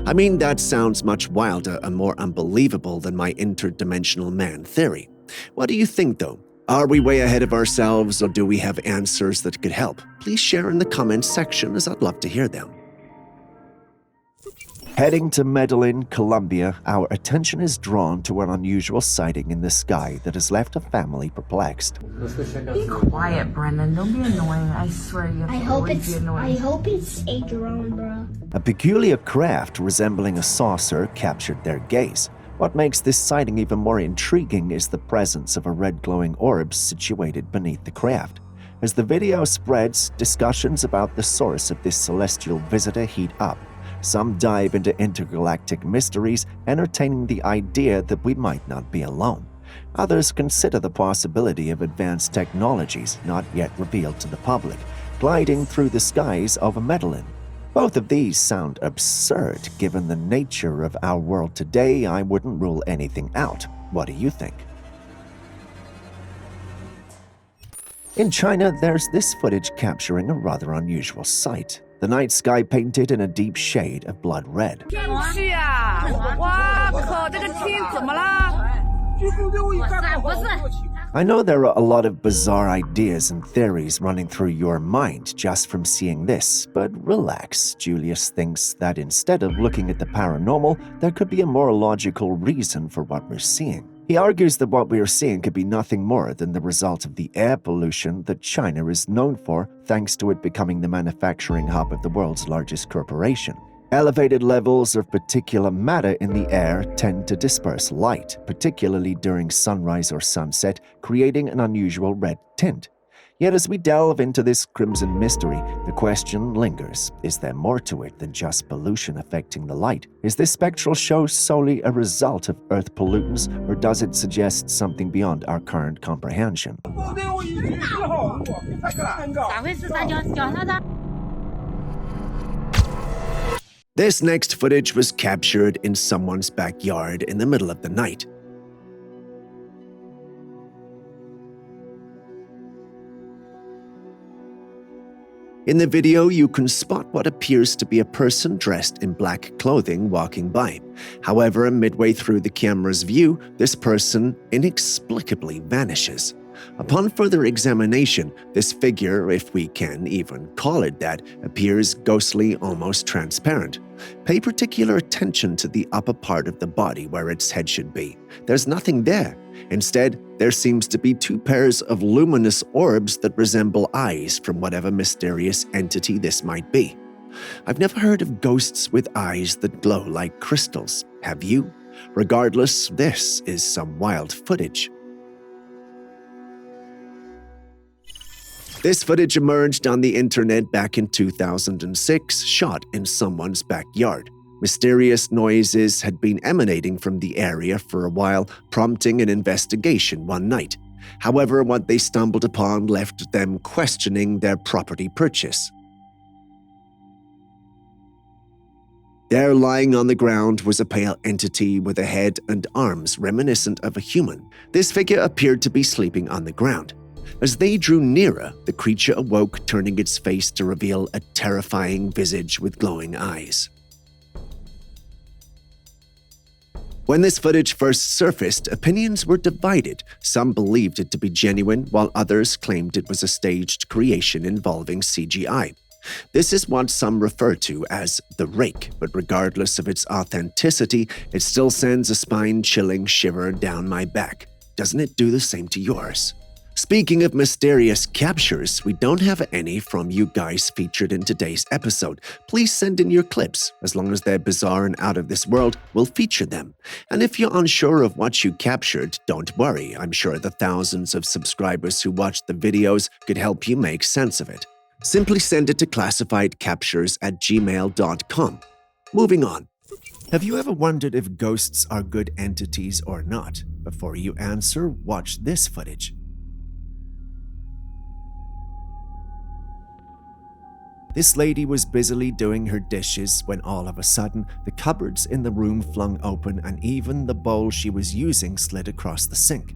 I mean, that sounds much wilder and more unbelievable than my interdimensional man theory. What do you think, though? Are we way ahead of ourselves, or do we have answers that could help? Please share in the comments section, as I'd love to hear them. Heading to Medellin, Colombia, our attention is drawn to an unusual sighting in the sky that has left a family perplexed. Be quiet, Brendan. Don't be annoying. I swear you have to always be annoying. I hope it's a drone, bro. A peculiar craft resembling a saucer captured their gaze. What makes this sighting even more intriguing is the presence of a red glowing orb situated beneath the craft. As the video spreads, discussions about the source of this celestial visitor heat up. Some dive into intergalactic mysteries, entertaining the idea that we might not be alone. Others consider the possibility of advanced technologies not yet revealed to the public, gliding through the skies over Medellin. Both of these sound absurd. Given the nature of our world today, I wouldn't rule anything out. What do you think? In China, there's this footage capturing a rather unusual sight. The night sky painted in a deep shade of blood red. I know there are a lot of bizarre ideas and theories running through your mind just from seeing this, but relax. Julius thinks that instead of looking at the paranormal, there could be a more logical reason for what we're seeing. He argues that what we are seeing could be nothing more than the result of the air pollution that China is known for, thanks to it becoming the manufacturing hub of the world's largest corporation. Elevated levels of particulate matter in the air tend to disperse light, particularly during sunrise or sunset, creating an unusual red tint. Yet as we delve into this crimson mystery, the question lingers. Is there more to it than just pollution affecting the light? Is this spectral show solely a result of Earth pollutants, or does it suggest something beyond our current comprehension? This next footage was captured in someone's backyard in the middle of the night. In the video, you can spot what appears to be a person dressed in black clothing walking by. However, midway through the camera's view, this person inexplicably vanishes. Upon further examination, this figure, if we can even call it that, appears ghostly, almost transparent. Pay particular attention to the upper part of the body where its head should be. There's nothing there. Instead, there seems to be two pairs of luminous orbs that resemble eyes from whatever mysterious entity this might be. I've never heard of ghosts with eyes that glow like crystals. Have you? Regardless, this is some wild footage. This footage emerged on the internet back in 2006, shot in someone's backyard. Mysterious noises had been emanating from the area for a while, prompting an investigation one night. However, what they stumbled upon left them questioning their property purchase. There, lying on the ground, was a pale entity with a head and arms reminiscent of a human. This figure appeared to be sleeping on the ground. As they drew nearer, the creature awoke, turning its face to reveal a terrifying visage with glowing eyes. When this footage first surfaced, opinions were divided. Some believed it to be genuine, while others claimed it was a staged creation involving CGI. This is what some refer to as the rake, but regardless of its authenticity, it still sends a spine-chilling shiver down my back. Doesn't it do the same to yours? Speaking of mysterious captures, we don't have any from you guys featured in today's episode. Please send in your clips. As long as they're bizarre and out of this world, we'll feature them. And if you're unsure of what you captured, don't worry. I'm sure the thousands of subscribers who watched the videos could help you make sense of it. Simply send it to classifiedcaptures@gmail.com. Moving on. Have you ever wondered if ghosts are good entities or not? Before you answer, watch this footage. This lady was busily doing her dishes when all of a sudden, the cupboards in the room flung open and even the bowl she was using slid across the sink.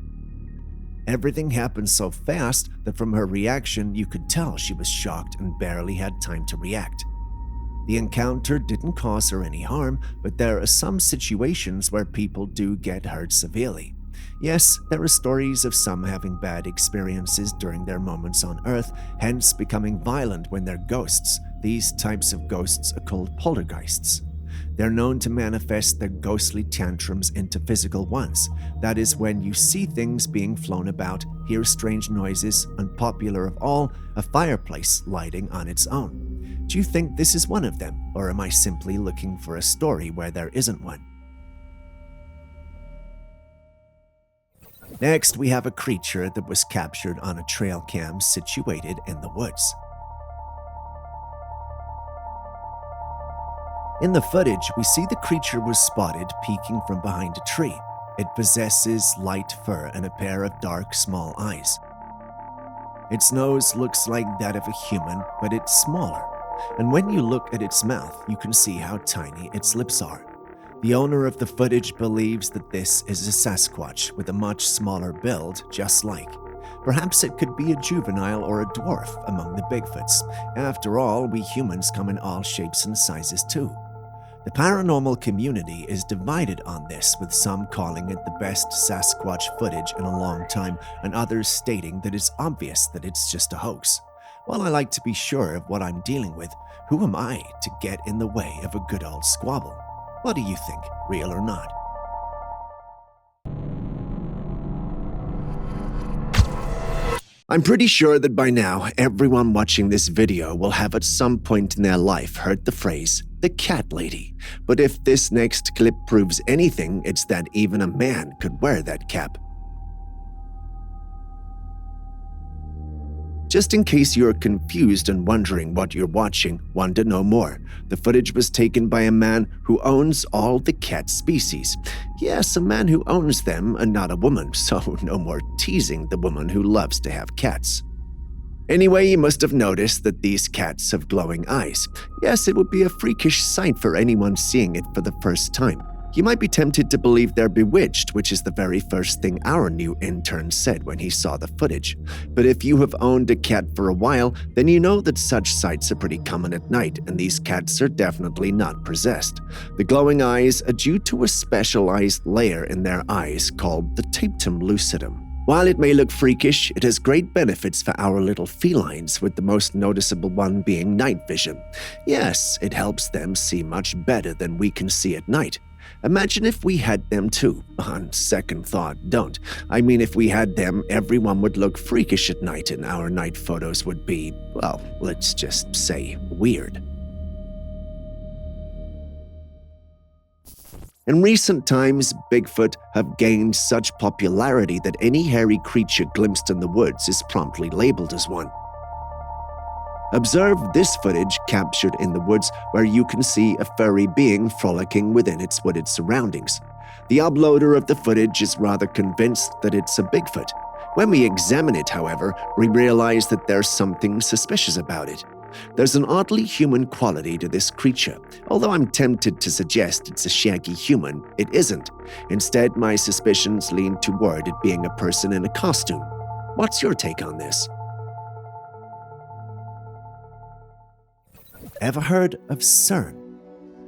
Everything happened so fast that from her reaction, you could tell she was shocked and barely had time to react. The encounter didn't cause her any harm, but there are some situations where people do get hurt severely. Yes, there are stories of some having bad experiences during their moments on Earth, hence becoming violent when they're ghosts. These types of ghosts are called poltergeists. They're known to manifest their ghostly tantrums into physical ones. That is when you see things being flown about, hear strange noises, and popular of all, a fireplace lighting on its own. Do you think this is one of them, or am I simply looking for a story where there isn't one? Next, we have a creature that was captured on a trail cam situated in the woods. In the footage, we see the creature was spotted peeking from behind a tree. It possesses light fur and a pair of dark, small eyes. Its nose looks like that of a human, but it's smaller. And when you look at its mouth, you can see how tiny its lips are. The owner of the footage believes that this is a Sasquatch with a much smaller build, just like. Perhaps it could be a juvenile or a dwarf among the Bigfoots. After all, we humans come in all shapes and sizes too. The paranormal community is divided on this, with some calling it the best Sasquatch footage in a long time and others stating that it's obvious that it's just a hoax. While I like to be sure of what I'm dealing with, who am I to get in the way of a good old squabble? What do you think, real or not? I'm pretty sure that by now, everyone watching this video will have at some point in their life heard the phrase, the cat lady. But if this next clip proves anything, it's that even a man could wear that cap. Just in case you're confused and wondering what you're watching, want to know more, the footage was taken by a man who owns all the cat species. Yes, a man who owns them and not a woman, so no more teasing the woman who loves to have cats. Anyway, you must have noticed that these cats have glowing eyes. Yes, it would be a freakish sight for anyone seeing it for the first time. You might be tempted to believe they're bewitched, which is the very first thing our new intern said when he saw the footage. But if you have owned a cat for a while, then you know that such sights are pretty common at night, and these cats are definitely not possessed. The glowing eyes are due to a specialized layer in their eyes called the tapetum lucidum. While it may look freakish, it has great benefits for our little felines, with the most noticeable one being night vision. Yes, it helps them see much better than we can see at night. Imagine if we had them too. On second thought, don't. I mean, if we had them, everyone would look freakish at night and our night photos would be, well, let's just say weird. In recent times, Bigfoot have gained such popularity that any hairy creature glimpsed in the woods is promptly labeled as one. Observe this footage captured in the woods where you can see a furry being frolicking within its wooded surroundings. The uploader of the footage is rather convinced that it's a Bigfoot. When we examine it, however, we realize that there's something suspicious about it. There's an oddly human quality to this creature. Although I'm tempted to suggest it's a shaggy human, it isn't. Instead, my suspicions lean toward it being a person in a costume. What's your take on this? Ever heard of CERN?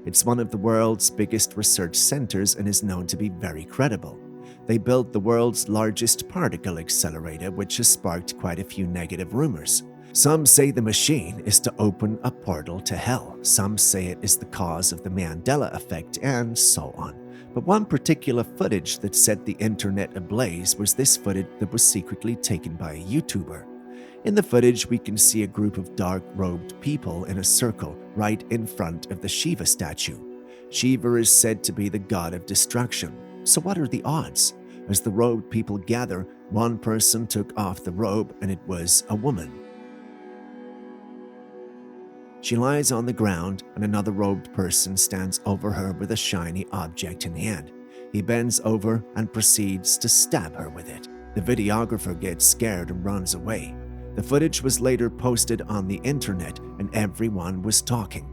It's one of the world's biggest research centers and is known to be very credible. They built the world's largest particle accelerator, which has sparked quite a few negative rumors. Some say the machine is to open a portal to hell. Some say it is the cause of the Mandela effect, and so on. But one particular footage that set the internet ablaze was this footage that was secretly taken by a YouTuber. In the footage, we can see a group of dark-robed people in a circle right in front of the Shiva statue. Shiva is said to be the god of destruction. So what are the odds? As the robed people gather, one person took off the robe and it was a woman. She lies on the ground and another robed person stands over her with a shiny object in hand. He bends over and proceeds to stab her with it. The videographer gets scared and runs away. The footage was later posted on the internet and everyone was talking.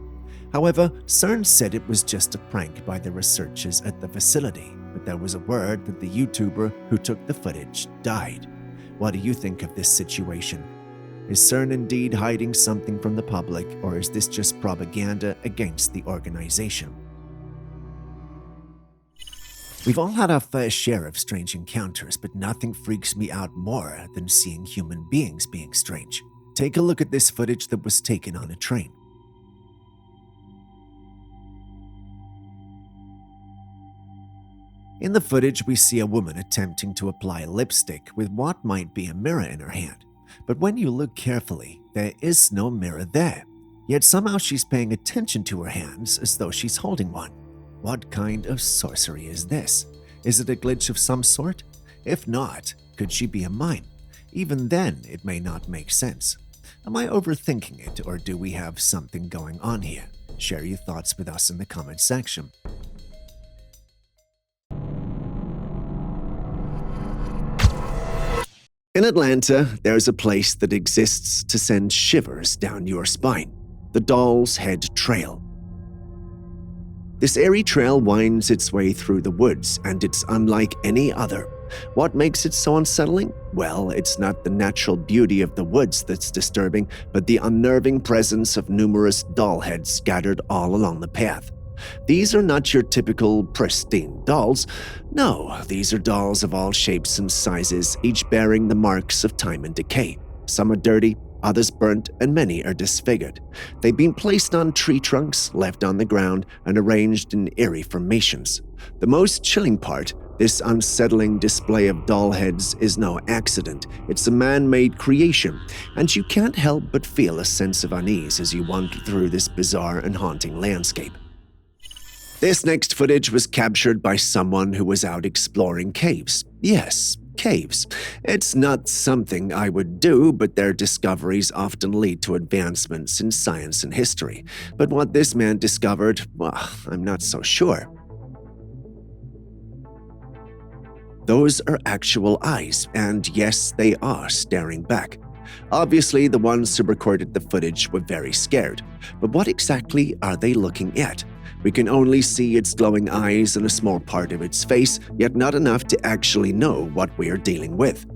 However, CERN said it was just a prank by the researchers at the facility, but there was a word that the YouTuber who took the footage died. What do you think of this situation? Is CERN indeed hiding something from the public, or is this just propaganda against the organization? We've all had our fair share of strange encounters, but nothing freaks me out more than seeing human beings being strange. Take a look at this footage that was taken on a train. In the footage, we see a woman attempting to apply lipstick with what might be a mirror in her hand. But when you look carefully, there is no mirror there. Yet somehow she's paying attention to her hands as though she's holding one. What kind of sorcery is this? Is it a glitch of some sort? If not, could she be a mime? Even then, it may not make sense. Am I overthinking it, or do we have something going on here? Share your thoughts with us in the comment section. In Atlanta, there's a place that exists to send shivers down your spine, the Doll's Head Trail. This airy trail winds its way through the woods, and it's unlike any other. What makes it so unsettling? Well, it's not the natural beauty of the woods that's disturbing, but the unnerving presence of numerous doll heads scattered all along the path. These are not your typical pristine dolls. No, these are dolls of all shapes and sizes, each bearing the marks of time and decay. Some are dirty, others burnt, and many are disfigured. They've been placed on tree trunks, left on the ground, and arranged in eerie formations. The most chilling part, this unsettling display of doll heads is no accident. It's a man-made creation, and you can't help but feel a sense of unease as you wander through this bizarre and haunting landscape. This next footage was captured by someone who was out exploring caves. Yes, caves. It's not something I would do, but their discoveries often lead to advancements in science and history. But what this man discovered, well, I'm not so sure. Those are actual eyes, and yes, they are staring back. Obviously, the ones who recorded the footage were very scared. But what exactly are they looking at? We can only see its glowing eyes and a small part of its face, yet not enough to actually know what we are dealing with.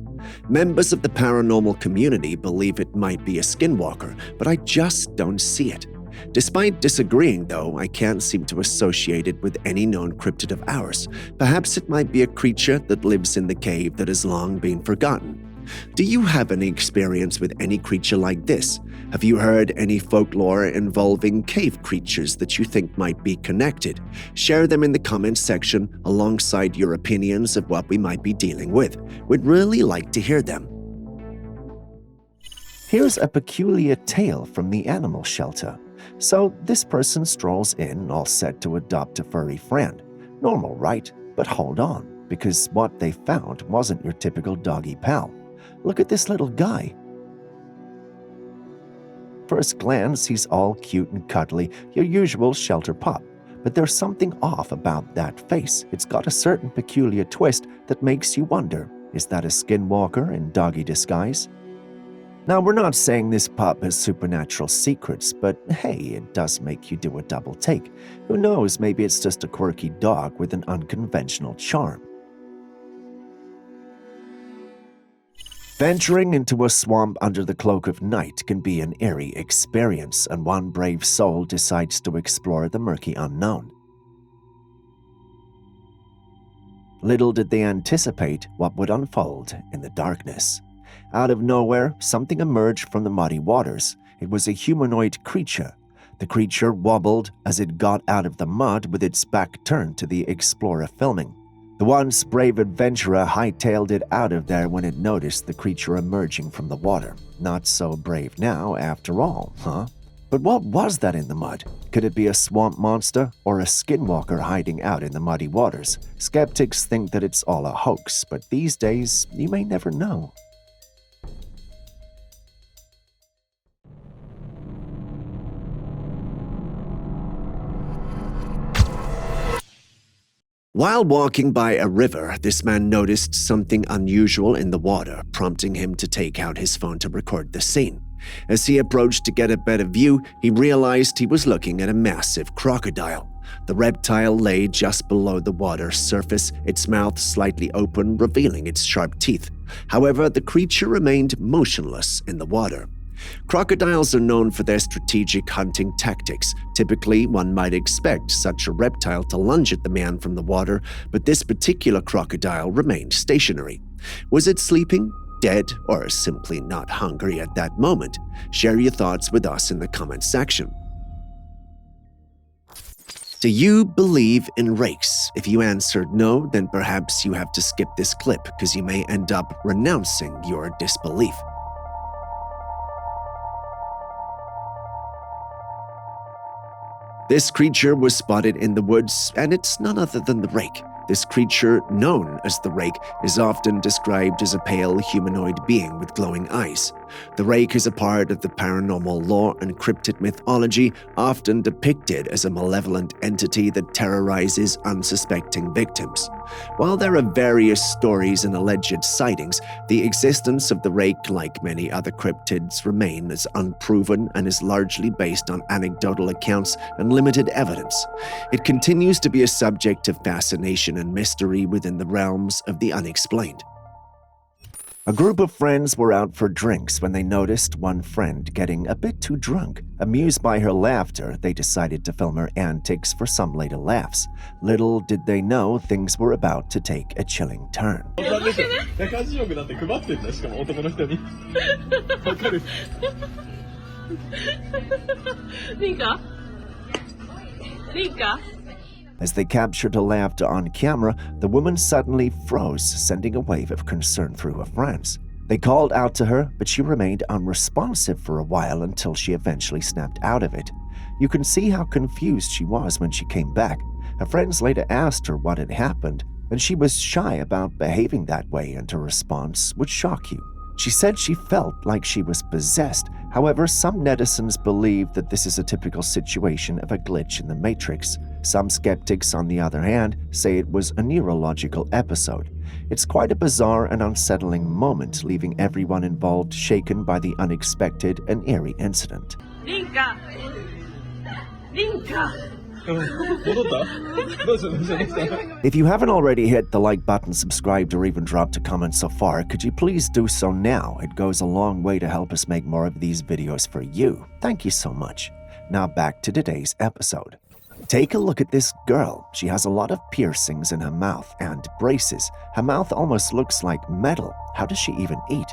Members of the paranormal community believe it might be a skinwalker, but I just don't see it. Despite disagreeing, though, I can't seem to associate it with any known cryptid of ours. Perhaps it might be a creature that lives in the cave that has long been forgotten. Do you have any experience with any creature like this? Have you heard any folklore involving cave creatures that you think might be connected? Share them in the comments section alongside your opinions of what we might be dealing with. We'd really like to hear them. Here's a peculiar tale from the animal shelter. So this person strolls in all set to adopt a furry friend. Normal, right? But hold on, because what they found wasn't your typical doggy pal. Look at this little guy. First glance, he's all cute and cuddly, your usual shelter pup. But there's something off about that face. It's got a certain peculiar twist that makes you wonder, is that a skinwalker in doggy disguise? Now, we're not saying this pup has supernatural secrets, but hey, it does make you do a double take. Who knows, maybe it's just a quirky dog with an unconventional charm. Venturing into a swamp under the cloak of night can be an eerie experience, and one brave soul decides to explore the murky unknown. Little did they anticipate what would unfold in the darkness. Out of nowhere, something emerged from the muddy waters. It was a humanoid creature. The creature wobbled as it got out of the mud with its back turned to the explorer filming. The once brave adventurer hightailed it out of there when it noticed the creature emerging from the water. Not so brave now, after all, huh? But what was that in the mud? Could it be a swamp monster or a skinwalker hiding out in the muddy waters? Skeptics think that it's all a hoax, but these days, you may never know. While walking by a river, this man noticed something unusual in the water, prompting him to take out his phone to record the scene. As he approached to get a better view, he realized he was looking at a massive crocodile. The reptile lay just below the water's surface, its mouth slightly open, revealing its sharp teeth. However, the creature remained motionless in the water. Crocodiles are known for their strategic hunting tactics. Typically, one might expect such a reptile to lunge at the man from the water, but this particular crocodile remained stationary. Was it sleeping, dead, or simply not hungry at that moment? Share your thoughts with us in the comments section. Do you believe in rakes? If you answered no, then perhaps you have to skip this clip because you may end up renouncing your disbelief. This creature was spotted in the woods, and it's none other than the rake. This creature, known as the rake, is often described as a pale humanoid being with glowing eyes. The rake is a part of the paranormal lore and cryptid mythology, often depicted as a malevolent entity that terrorizes unsuspecting victims. While there are various stories and alleged sightings, the existence of the rake, like many other cryptids, remain as unproven and is largely based on anecdotal accounts and limited evidence. It continues to be a subject of fascination and mystery within the realms of the unexplained. A group of friends were out for drinks when they noticed one friend getting a bit too drunk. Amused by her laughter, they decided to film her antics for some later laughs. Little did they know things were about to take a chilling turn. As they captured her laughter on camera, the woman suddenly froze, sending a wave of concern through her friends. They called out to her, but she remained unresponsive for a while until she eventually snapped out of it. You can see how confused she was when she came back. Her friends later asked her what had happened, and she was shy about behaving that way, and her response would shock you. She said she felt like she was possessed. However, some netizens believe that this is a typical situation of a glitch in the Matrix. Some skeptics, on the other hand, say it was a neurological episode. It's quite a bizarre and unsettling moment, leaving everyone involved shaken by the unexpected and eerie incident. Linka! Linka! If you haven't already hit the like button, subscribed, or even dropped a comment so far, could you please do so now? It goes a long way to help us make more of these videos for you. Thank you so much. Now back to today's episode. Take a look at this girl. She has a lot of piercings in her mouth and braces. Her mouth almost looks like metal. How does she even eat?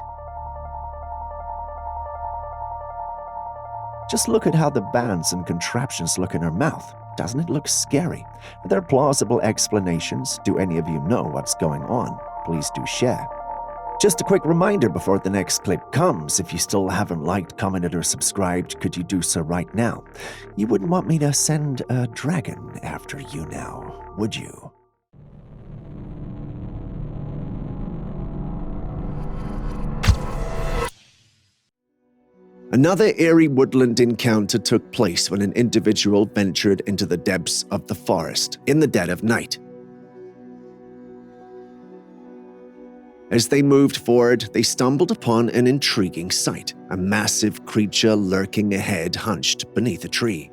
Just look at how the bands and contraptions look in her mouth. Doesn't it look scary? Are there plausible explanations? Do any of you know what's going on? Please do share. Just a quick reminder before the next clip comes, if you still haven't liked, commented, or subscribed, could you do so right now? You wouldn't want me to send a dragon after you now, would you? Another eerie woodland encounter took place when an individual ventured into the depths of the forest in the dead of night. As they moved forward, they stumbled upon an intriguing sight, a massive creature lurking ahead hunched beneath a tree.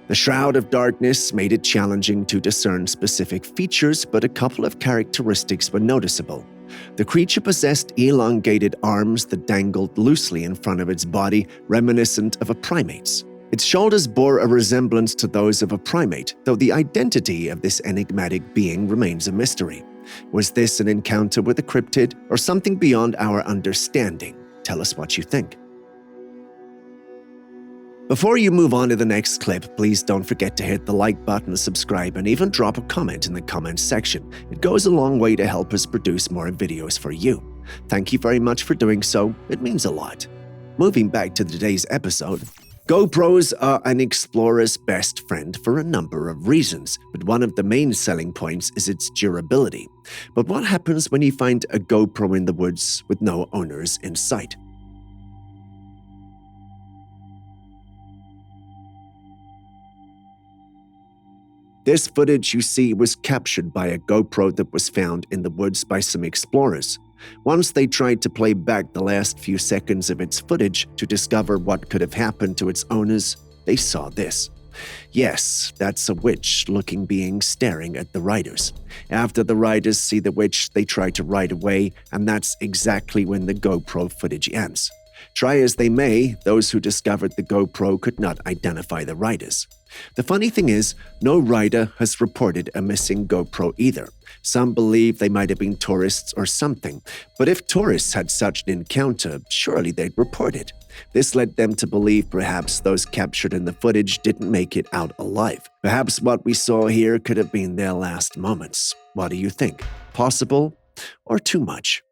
The shroud of darkness made it challenging to discern specific features, but a couple of characteristics were noticeable. The creature possessed elongated arms that dangled loosely in front of its body, reminiscent of a primate's. Its shoulders bore a resemblance to those of a primate, though the identity of this enigmatic being remains a mystery. Was this an encounter with a cryptid or something beyond our understanding? Tell us what you think. Before you move on to the next clip, please don't forget to hit the like button, subscribe, and even drop a comment in the comments section. It goes a long way to help us produce more videos for you. Thank you very much for doing so. It means a lot. Moving back to today's episode, GoPros are an explorer's best friend for a number of reasons, but one of the main selling points is its durability. But what happens when you find a GoPro in the woods with no owners in sight? This footage you see was captured by a GoPro that was found in the woods by some explorers. Once they tried to play back the last few seconds of its footage to discover what could have happened to its owners, they saw this. Yes, that's a witch-looking being staring at the riders. After the riders see the witch, they try to ride away, and that's exactly when the GoPro footage ends. Try as they may, those who discovered the GoPro could not identify the riders. The funny thing is, no rider has reported a missing GoPro either. Some believe they might have been tourists or something, but if tourists had such an encounter, surely they'd report it. This led them to believe perhaps those captured in the footage didn't make it out alive. Perhaps what we saw here could have been their last moments. What do you think? Possible or too much?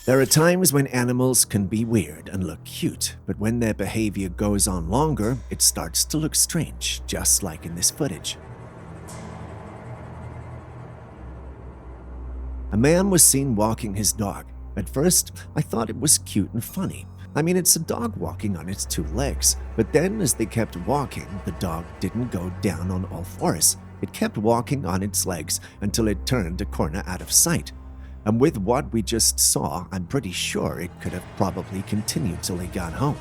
There are times when animals can be weird and look cute, but when their behavior goes on longer, it starts to look strange, just like in this footage. A man was seen walking his dog. At first, I thought it was cute and funny. I mean, it's a dog walking on its two legs, but then as they kept walking, the dog didn't go down on all fours. It kept walking on its legs until it turned a corner out of sight. And with what we just saw, I'm pretty sure it could have probably continued till he got home.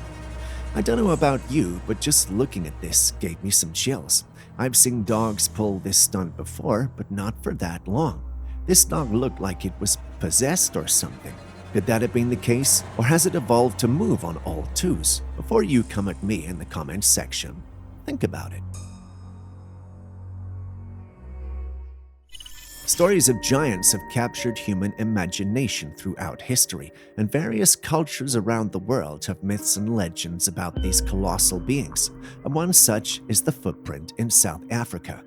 I don't know about you, but just looking at this gave me some chills. I've seen dogs pull this stunt before, but not for that long. This dog looked like it was possessed or something. Could that have been the case, or has it evolved to move on all twos? Before you come at me in the comments section, think about it. Stories of giants have captured human imagination throughout history, and various cultures around the world have myths and legends about these colossal beings, and one such is the footprint in South Africa.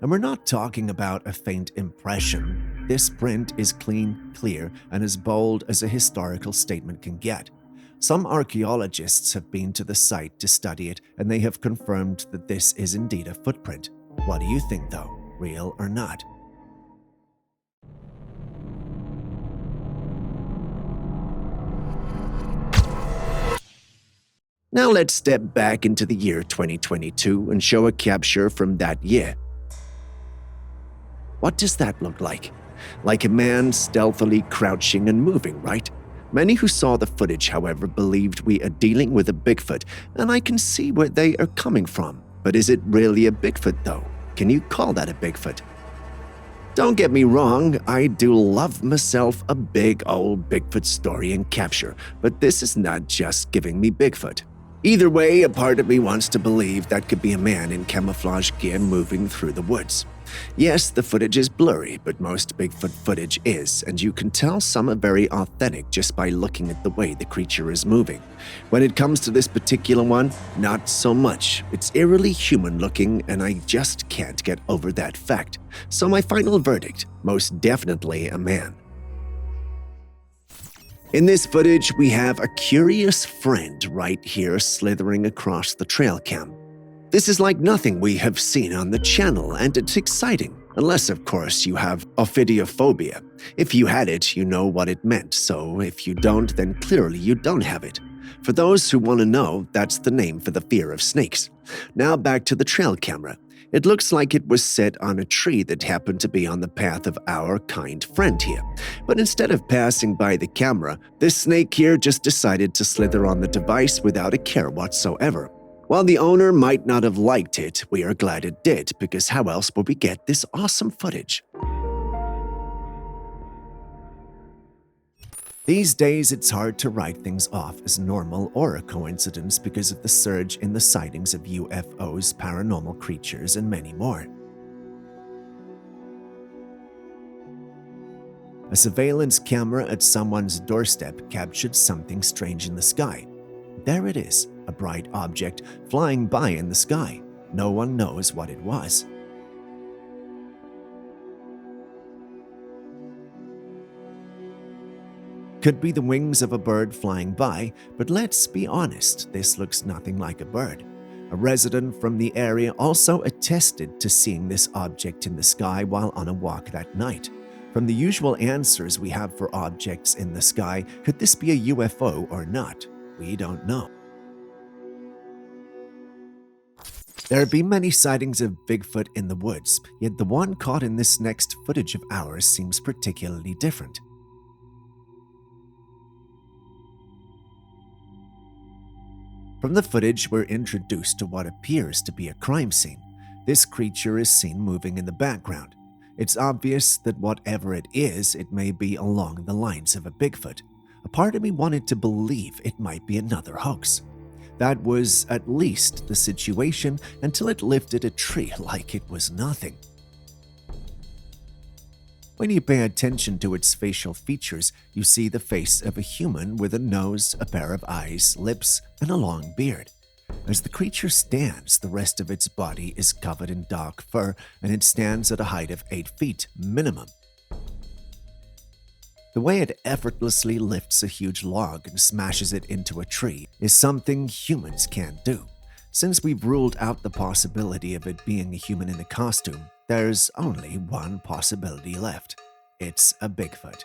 And we're not talking about a faint impression. This print is clean, clear, and as bold as a historical statement can get. Some archaeologists have been to the site to study it, and they have confirmed that this is indeed a footprint. What do you think though, real or not? Now let's step back into the year 2022 and show a capture from that year. What does that look like? Like a man stealthily crouching and moving, right? Many who saw the footage, however, believed we are dealing with a Bigfoot, and I can see where they are coming from. But is it really a Bigfoot though? Can you call that a Bigfoot? Don't get me wrong, I do love myself a big old Bigfoot story and capture, but this is not just giving me Bigfoot. Either way, a part of me wants to believe that could be a man in camouflage gear moving through the woods. Yes, the footage is blurry, but most Bigfoot footage is, and you can tell some are very authentic just by looking at the way the creature is moving. When it comes to this particular one, not so much. It's eerily human looking, and I just can't get over that fact. So my final verdict, most definitely a man. In this footage, we have a curious friend right here slithering across the trail cam. This is like nothing we have seen on the channel, and it's exciting. Unless, of course, you have ophidiophobia. If you had it, you know what it meant, so if you don't, then clearly you don't have it. For those who want to know, that's the name for the fear of snakes. Now back to the trail camera. It looks like it was set on a tree that happened to be on the path of our kind friend here. But instead of passing by the camera, this snake here just decided to slither on the device without a care whatsoever. While the owner might not have liked it, we are glad it did, because how else would we get this awesome footage? These days, it's hard to write things off as normal or a coincidence because of the surge in the sightings of UFOs, paranormal creatures, and many more. A surveillance camera at someone's doorstep captured something strange in the sky. There it is, a bright object flying by in the sky. No one knows what it was. Could be the wings of a bird flying by, but let's be honest, this looks nothing like a bird. A resident from the area also attested to seeing this object in the sky while on a walk that night. From the usual answers we have for objects in the sky, could this be a UFO or not? We don't know. There have been many sightings of Bigfoot in the woods, yet the one caught in this next footage of ours seems particularly different. From the footage, we're introduced to what appears to be a crime scene. This creature is seen moving in the background. It's obvious that whatever it is, it may be along the lines of a Bigfoot. A part of me wanted to believe it might be another hoax. That was at least the situation until it lifted a tree like it was nothing. When you pay attention to its facial features, you see the face of a human with a nose, a pair of eyes, lips, and a long beard. As the creature stands, the rest of its body is covered in dark fur, and it stands at a height of 8 feet minimum. The way it effortlessly lifts a huge log and smashes it into a tree is something humans can't do. Since we've ruled out the possibility of it being a human in a costume, there's only one possibility left. It's a Bigfoot.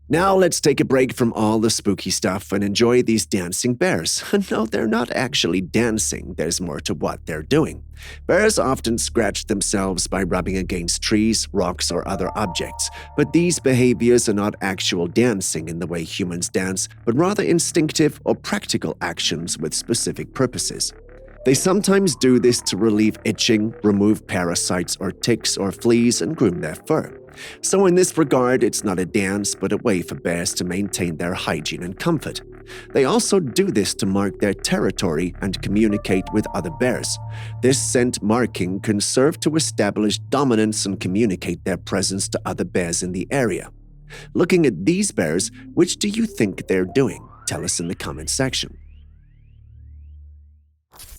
Now let's take a break from all the spooky stuff and enjoy these dancing bears. No, they're not actually dancing, there's more to what they're doing. Bears often scratch themselves by rubbing against trees, rocks, or other objects, but these behaviors are not actual dancing in the way humans dance, but rather instinctive or practical actions with specific purposes. They sometimes do this to relieve itching, remove parasites or ticks or fleas, and groom their fur. So in this regard, it's not a dance, but a way for bears to maintain their hygiene and comfort. They also do this to mark their territory and communicate with other bears. This scent marking can serve to establish dominance and communicate their presence to other bears in the area. Looking at these bears, which do you think they're doing? Tell us in the comment section.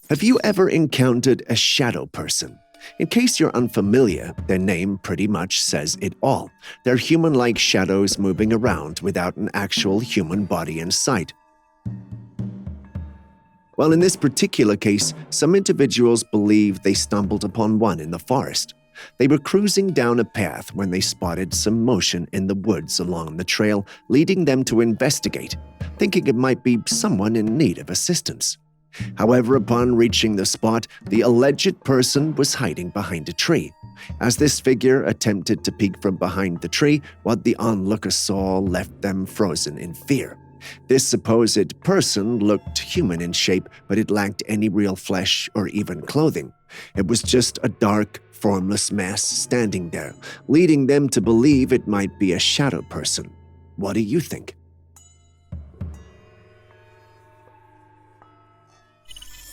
Have you ever encountered a shadow person? In case you're unfamiliar, their name pretty much says it all. They're human-like shadows moving around without an actual human body in sight. Well, in this particular case, some individuals believe they stumbled upon one in the forest. They were cruising down a path when they spotted some motion in the woods along the trail, leading them to investigate, thinking it might be someone in need of assistance. However, upon reaching the spot, the alleged person was hiding behind a tree. As this figure attempted to peek from behind the tree, what the onlookers saw left them frozen in fear. This supposed person looked human in shape, but it lacked any real flesh or even clothing. It was just a dark, formless mass standing there, leading them to believe it might be a shadow person. What do you think?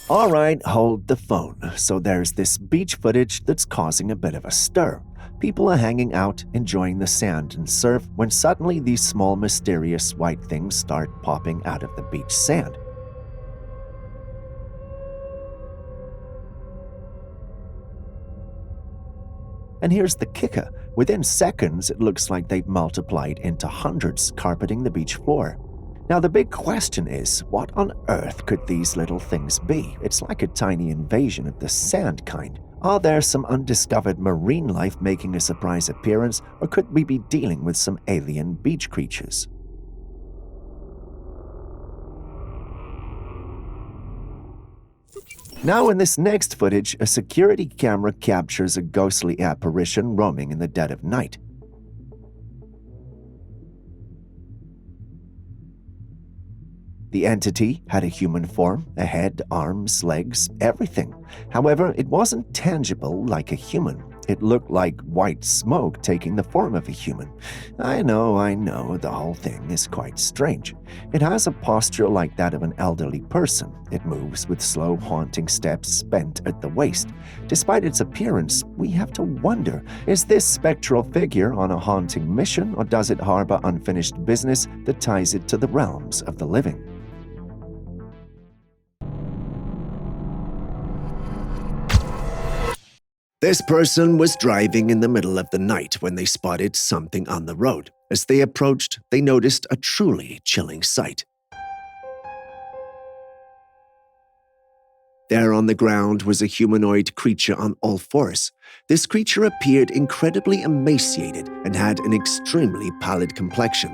Alright, hold the phone. So there's this beach footage that's causing a bit of a stir. People are hanging out, enjoying the sand and surf, when suddenly these small mysterious white things start popping out of the beach sand. And here's the kicker. Within seconds, it looks like they've multiplied into hundreds, carpeting the beach floor. Now, the big question is, what on earth could these little things be? It's like a tiny invasion of the sand kind. Are there some undiscovered marine life making a surprise appearance, or could we be dealing with some alien beach creatures? Now, in this next footage, a security camera captures a ghostly apparition roaming in the dead of night. The entity had a human form, a head, arms, legs, everything. However, it wasn't tangible like a human. It looked like white smoke taking the form of a human. I know, the whole thing is quite strange. It has a posture like that of an elderly person. It moves with slow, haunting steps bent at the waist. Despite its appearance, we have to wonder, is this spectral figure on a haunting mission, or does it harbor unfinished business that ties it to the realms of the living? This person was driving in the middle of the night when they spotted something on the road. As they approached, they noticed a truly chilling sight. There on the ground was a humanoid creature on all fours. This creature appeared incredibly emaciated and had an extremely pallid complexion.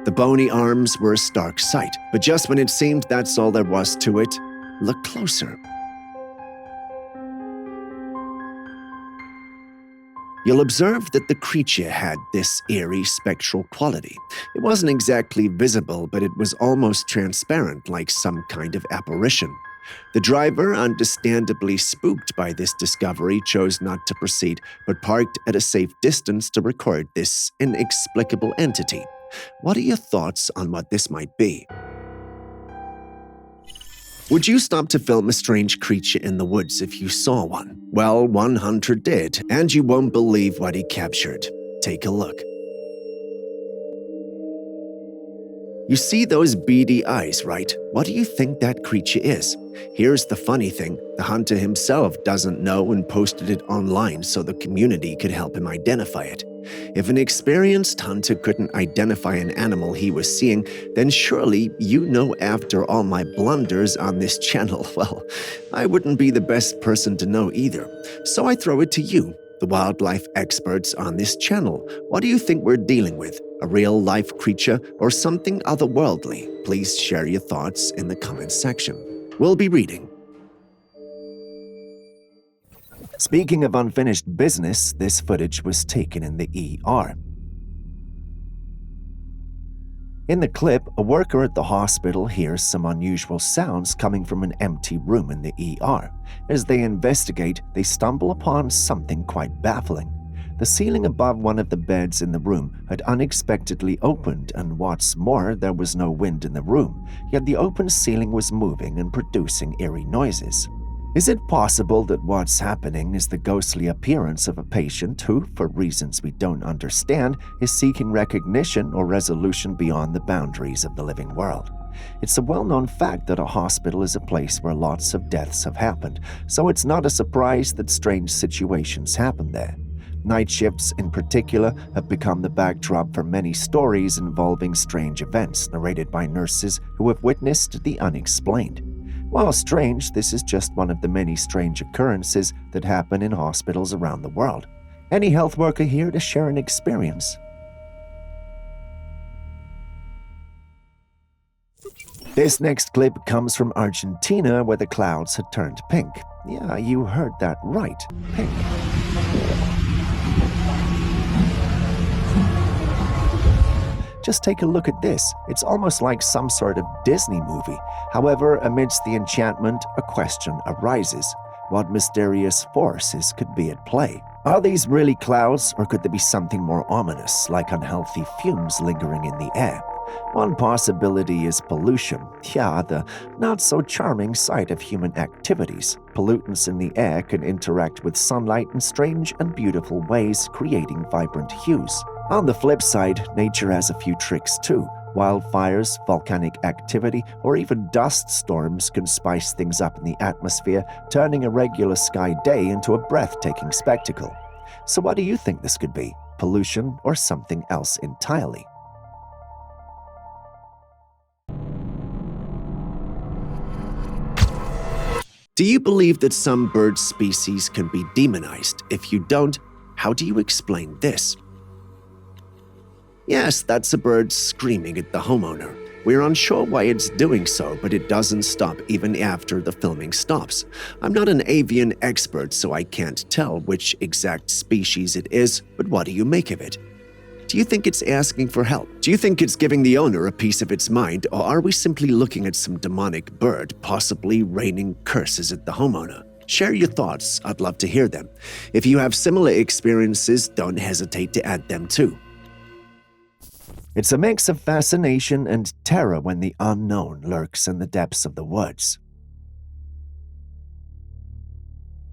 The bony arms were a stark sight, but just when it seemed that's all there was to it, look closer. You'll observe that the creature had this eerie spectral quality. It wasn't exactly visible, but it was almost transparent, like some kind of apparition. The driver, understandably spooked by this discovery, chose not to proceed, but parked at a safe distance to record this inexplicable entity. What are your thoughts on what this might be? Would you stop to film a strange creature in the woods if you saw one? Well, one hunter did, and you won't believe what he captured. Take a look. You see those beady eyes, right? What do you think that creature is? Here's the funny thing. The hunter himself doesn't know and posted it online so the community could help him identify it. If an experienced hunter couldn't identify an animal he was seeing, then surely you know after all my blunders on this channel, well, I wouldn't be the best person to know either. So I throw it to you. The wildlife experts on this channel, what do you think we're dealing with? A real-life creature or something otherworldly? Please share your thoughts in the comments section. We'll be reading. Speaking of unfinished business, this footage was taken in the ER. In the clip, a worker at the hospital hears some unusual sounds coming from an empty room in the ER. As they investigate, they stumble upon something quite baffling. The ceiling above one of the beds in the room had unexpectedly opened, and what's more, there was no wind in the room, yet the open ceiling was moving and producing eerie noises. Is it possible that what's happening is the ghostly appearance of a patient who, for reasons we don't understand, is seeking recognition or resolution beyond the boundaries of the living world? It's a well-known fact that a hospital is a place where lots of deaths have happened, so it's not a surprise that strange situations happen there. Night shifts, in particular, have become the backdrop for many stories involving strange events narrated by nurses who have witnessed the unexplained. While strange, this is just one of the many strange occurrences that happen in hospitals around the world. Any health worker here to share an experience? This next clip comes from Argentina, where the clouds had turned pink. Yeah, you heard that right. Pink. Just take a look at this. It's almost like some sort of Disney movie. However, amidst the enchantment, a question arises. What mysterious forces could be at play? Are these really clouds, or could there be something more ominous, like unhealthy fumes lingering in the air? One possibility is pollution. Yeah, the not-so-charming sight of human activities. Pollutants in the air can interact with sunlight in strange and beautiful ways, creating vibrant hues. On the flip side, nature has a few tricks too. Wildfires, volcanic activity, or even dust storms can spice things up in the atmosphere, turning a regular sky day into a breathtaking spectacle. So what do you think this could be? Pollution or something else entirely? Do you believe that some bird species can be demonized? If you don't, how do you explain this? Yes, that's a bird screaming at the homeowner. We're unsure why it's doing so, but it doesn't stop even after the filming stops. I'm not an avian expert, so I can't tell which exact species it is, but what do you make of it? Do you think it's asking for help? Do you think it's giving the owner a piece of its mind, or are we simply looking at some demonic bird possibly raining curses at the homeowner? Share your thoughts, I'd love to hear them. If you have similar experiences, don't hesitate to add them too. It's a mix of fascination and terror when the unknown lurks in the depths of the woods.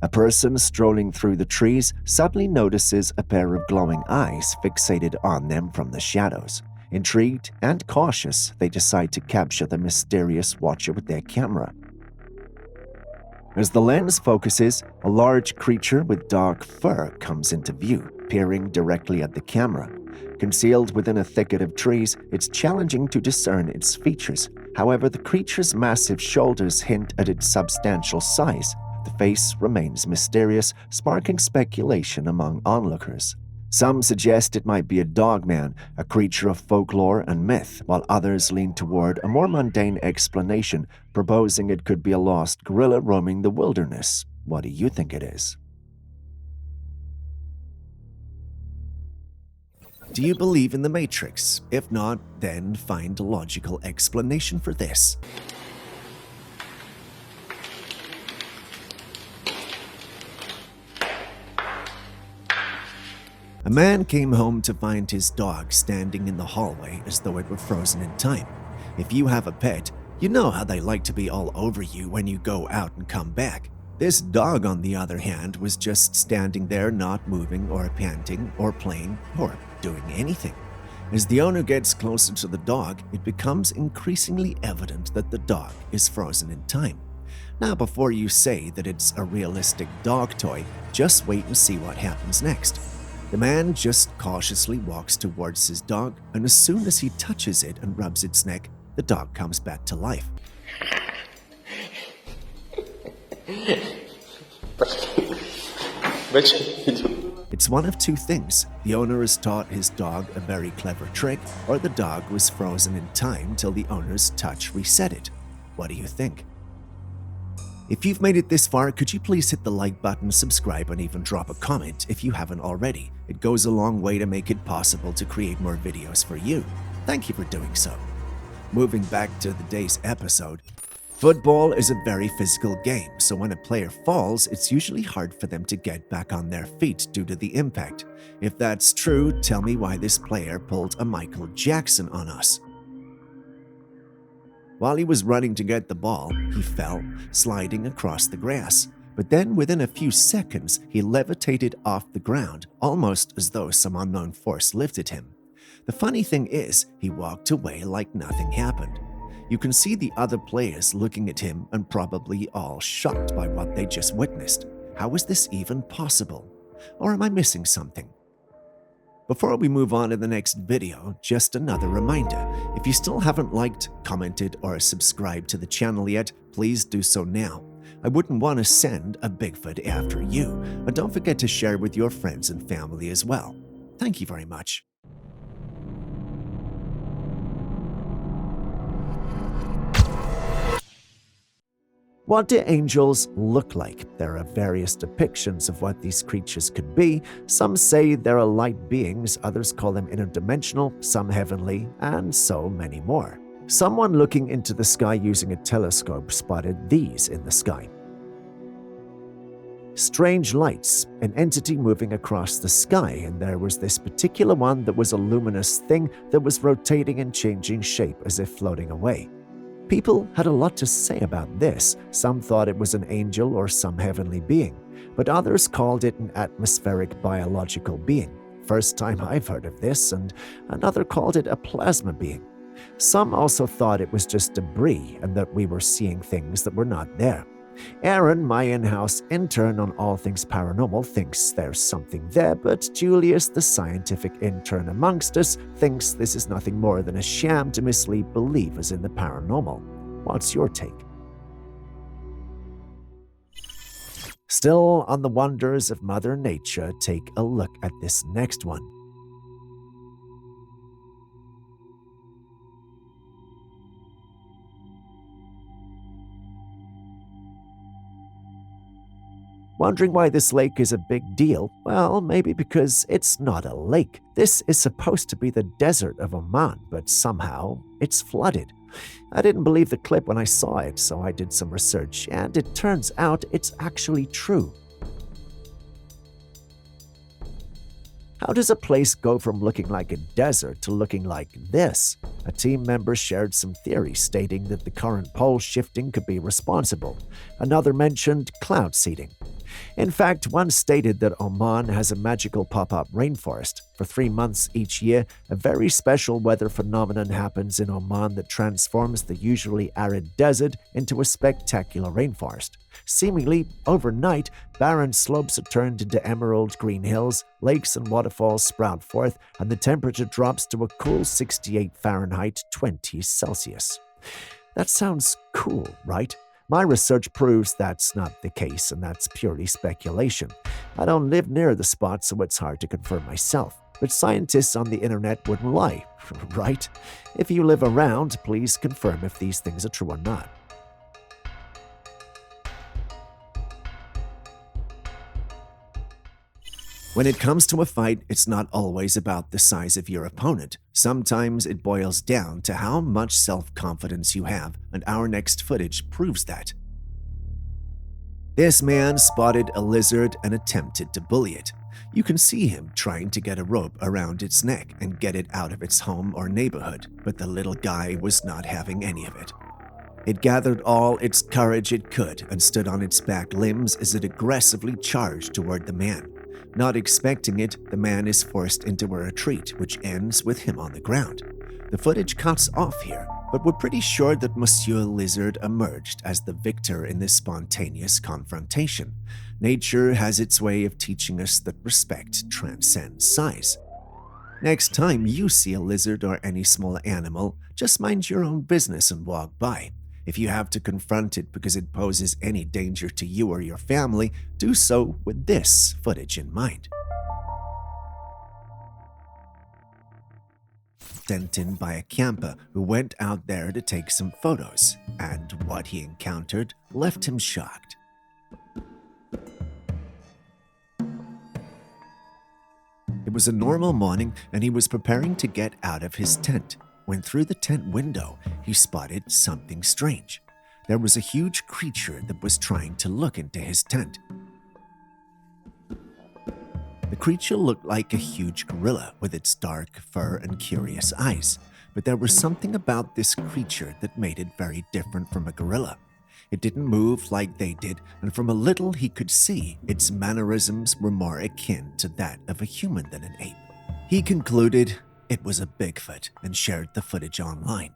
A person strolling through the trees suddenly notices a pair of glowing eyes fixated on them from the shadows. Intrigued and cautious, they decide to capture the mysterious watcher with their camera. As the lens focuses, a large creature with dark fur comes into view, peering directly at the camera. Concealed within a thicket of trees, it's challenging to discern its features. However, the creature's massive shoulders hint at its substantial size. The face remains mysterious, sparking speculation among onlookers. Some suggest it might be a dogman, a creature of folklore and myth, while others lean toward a more mundane explanation, proposing it could be a lost gorilla roaming the wilderness. What do you think it is? Do you believe in the Matrix? If not, then find a logical explanation for this. A man came home to find his dog standing in the hallway as though it were frozen in time. If you have a pet, you know how they like to be all over you when you go out and come back. This dog, on the other hand, was just standing there, not moving or panting or playing or doing anything. As the owner gets closer to the dog, it becomes increasingly evident that the dog is frozen in time. Now, before you say that it's a realistic dog toy, just wait and see what happens next. The man just cautiously walks towards his dog, and as soon as he touches it and rubs its neck, the dog comes back to life. It's one of two things. The owner has taught his dog a very clever trick, or the dog was frozen in time till the owner's touch reset it. What do you think? If you've made it this far, could you please hit the like button, subscribe, and even drop a comment if you haven't already? It goes a long way to make it possible to create more videos for you. Thank you for doing so. Moving back to the day's episode, football is a very physical game, so when a player falls, it's usually hard for them to get back on their feet due to the impact. If that's true, tell me why this player pulled a Michael Jackson on us. While he was running to get the ball, he fell, sliding across the grass. But then within a few seconds, he levitated off the ground, almost as though some unknown force lifted him. The funny thing is, he walked away like nothing happened. You can see the other players looking at him and probably all shocked by what they just witnessed. How is this even possible? Or am I missing something? Before we move on to the next video, just another reminder. If you still haven't liked, commented, or subscribed to the channel yet, please do so now. I wouldn't want to send a Bigfoot after you, and don't forget to share with your friends and family as well. Thank you very much. What do angels look like? There are various depictions of what these creatures could be. Some say there are light beings, others call them interdimensional, some heavenly, and so many more. Someone looking into the sky using a telescope spotted these in the sky. Strange lights, an entity moving across the sky, and there was this particular one that was a luminous thing that was rotating and changing shape as if floating away. People had a lot to say about this. Some thought it was an angel or some heavenly being, but others called it an atmospheric biological being. First time I've heard of this, and another called it a plasma being. Some also thought it was just debris and that we were seeing things that were not there. Aaron, my in-house intern on all things paranormal, thinks there's something there, but Julius, the scientific intern amongst us, thinks this is nothing more than a sham to mislead believers in the paranormal. What's your take? Still on the wonders of Mother Nature, take a look at this next one. Wondering why this lake is a big deal? Well, maybe because it's not a lake. This is supposed to be the desert of Oman, but somehow it's flooded. I didn't believe the clip when I saw it, so I did some research, and it turns out it's actually true. How does a place go from looking like a desert to looking like this? A team member shared some theories stating that the current pole shifting could be responsible. Another mentioned cloud seeding. In fact, one stated that Oman has a magical pop-up rainforest. For 3 months each year, a very special weather phenomenon happens in Oman that transforms the usually arid desert into a spectacular rainforest. Seemingly, overnight, barren slopes are turned into emerald green hills, lakes and waterfalls sprout forth, and the temperature drops to a cool 68 Fahrenheit, 20 Celsius. That sounds cool, right? My research proves that's not the case, and that's purely speculation. I don't live near the spot, so it's hard to confirm myself. But scientists on the internet wouldn't lie, right? If you live around, please confirm if these things are true or not. When it comes to a fight, it's not always about the size of your opponent. Sometimes it boils down to how much self-confidence you have, and our next footage proves that. This man spotted a lizard and attempted to bully it. You can see him trying to get a rope around its neck and get it out of its home or neighborhood, but the little guy was not having any of it. It gathered all its courage it could and stood on its back limbs as it aggressively charged toward the man. Not expecting it, the man is forced into a retreat, which ends with him on the ground. The footage cuts off here, but we're pretty sure that Monsieur Lizard emerged as the victor in this spontaneous confrontation. Nature has its way of teaching us that respect transcends size. Next time you see a lizard or any small animal, just mind your own business and walk by. If you have to confront it because it poses any danger to you or your family, do so with this footage in mind. sent in by a camper who went out there to take some photos, and what he encountered left him shocked. It was a normal morning, and he was preparing to get out of his tent when through the tent window he spotted something strange. There was a huge creature that was trying to look into his tent. The creature looked like a huge gorilla with its dark fur and curious eyes, but there was something about this creature that made it very different from a gorilla. It didn't move like they did, and from a little he could see its mannerisms were more akin to that of a human than an ape. He concluded it was a Bigfoot and shared the footage online.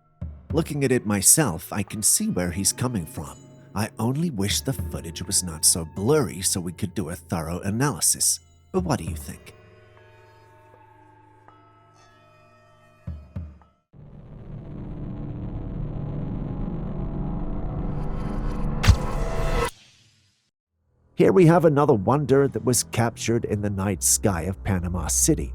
Looking at it myself, I can see where he's coming from. I only wish the footage was not so blurry so we could do a thorough analysis. But what do you think? Here we have another wonder that was captured in the night sky of Panama City.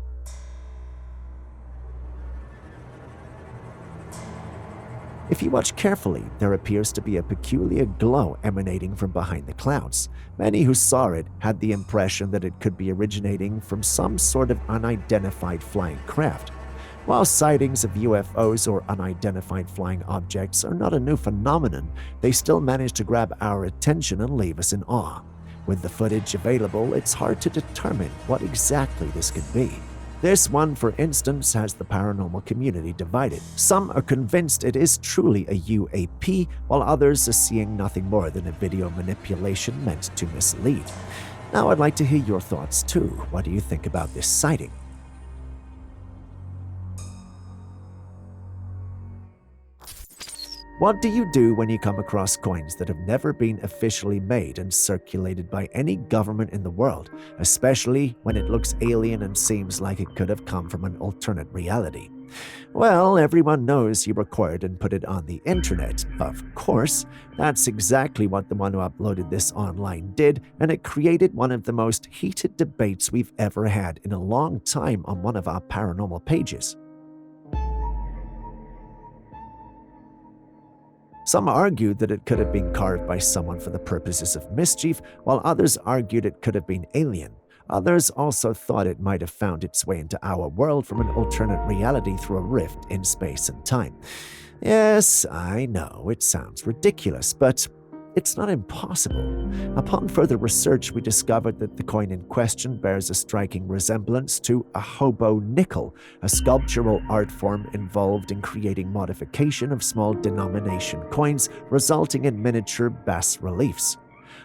If you watch carefully, there appears to be a peculiar glow emanating from behind the clouds. Many who saw it had the impression that it could be originating from some sort of unidentified flying craft. While sightings of UFOs or unidentified flying objects are not a new phenomenon, they still manage to grab our attention and leave us in awe. With the footage available, it's hard to determine what exactly this could be. This one, for instance, has the paranormal community divided. Some are convinced it is truly a UAP, while others are seeing nothing more than a video manipulation meant to mislead. Now I'd like to hear your thoughts too. What do you think about this sighting? What do you do when you come across coins that have never been officially made and circulated by any government in the world, especially when it looks alien and seems like it could have come from an alternate reality? Well, everyone knows you record and put it on the internet. Of course, that's exactly what the one who uploaded this online did, and it created one of the most heated debates we've ever had in a long time on one of our paranormal pages. Some argued that it could have been carved by someone for the purposes of mischief, while others argued it could have been alien. Others also thought it might have found its way into our world from an alternate reality through a rift in space and time. Yes, I know, it sounds ridiculous, but it's not impossible. Upon further research, we discovered that the coin in question bears a striking resemblance to a hobo nickel, a sculptural art form involved in creating modification of small denomination coins, resulting in miniature bas-reliefs.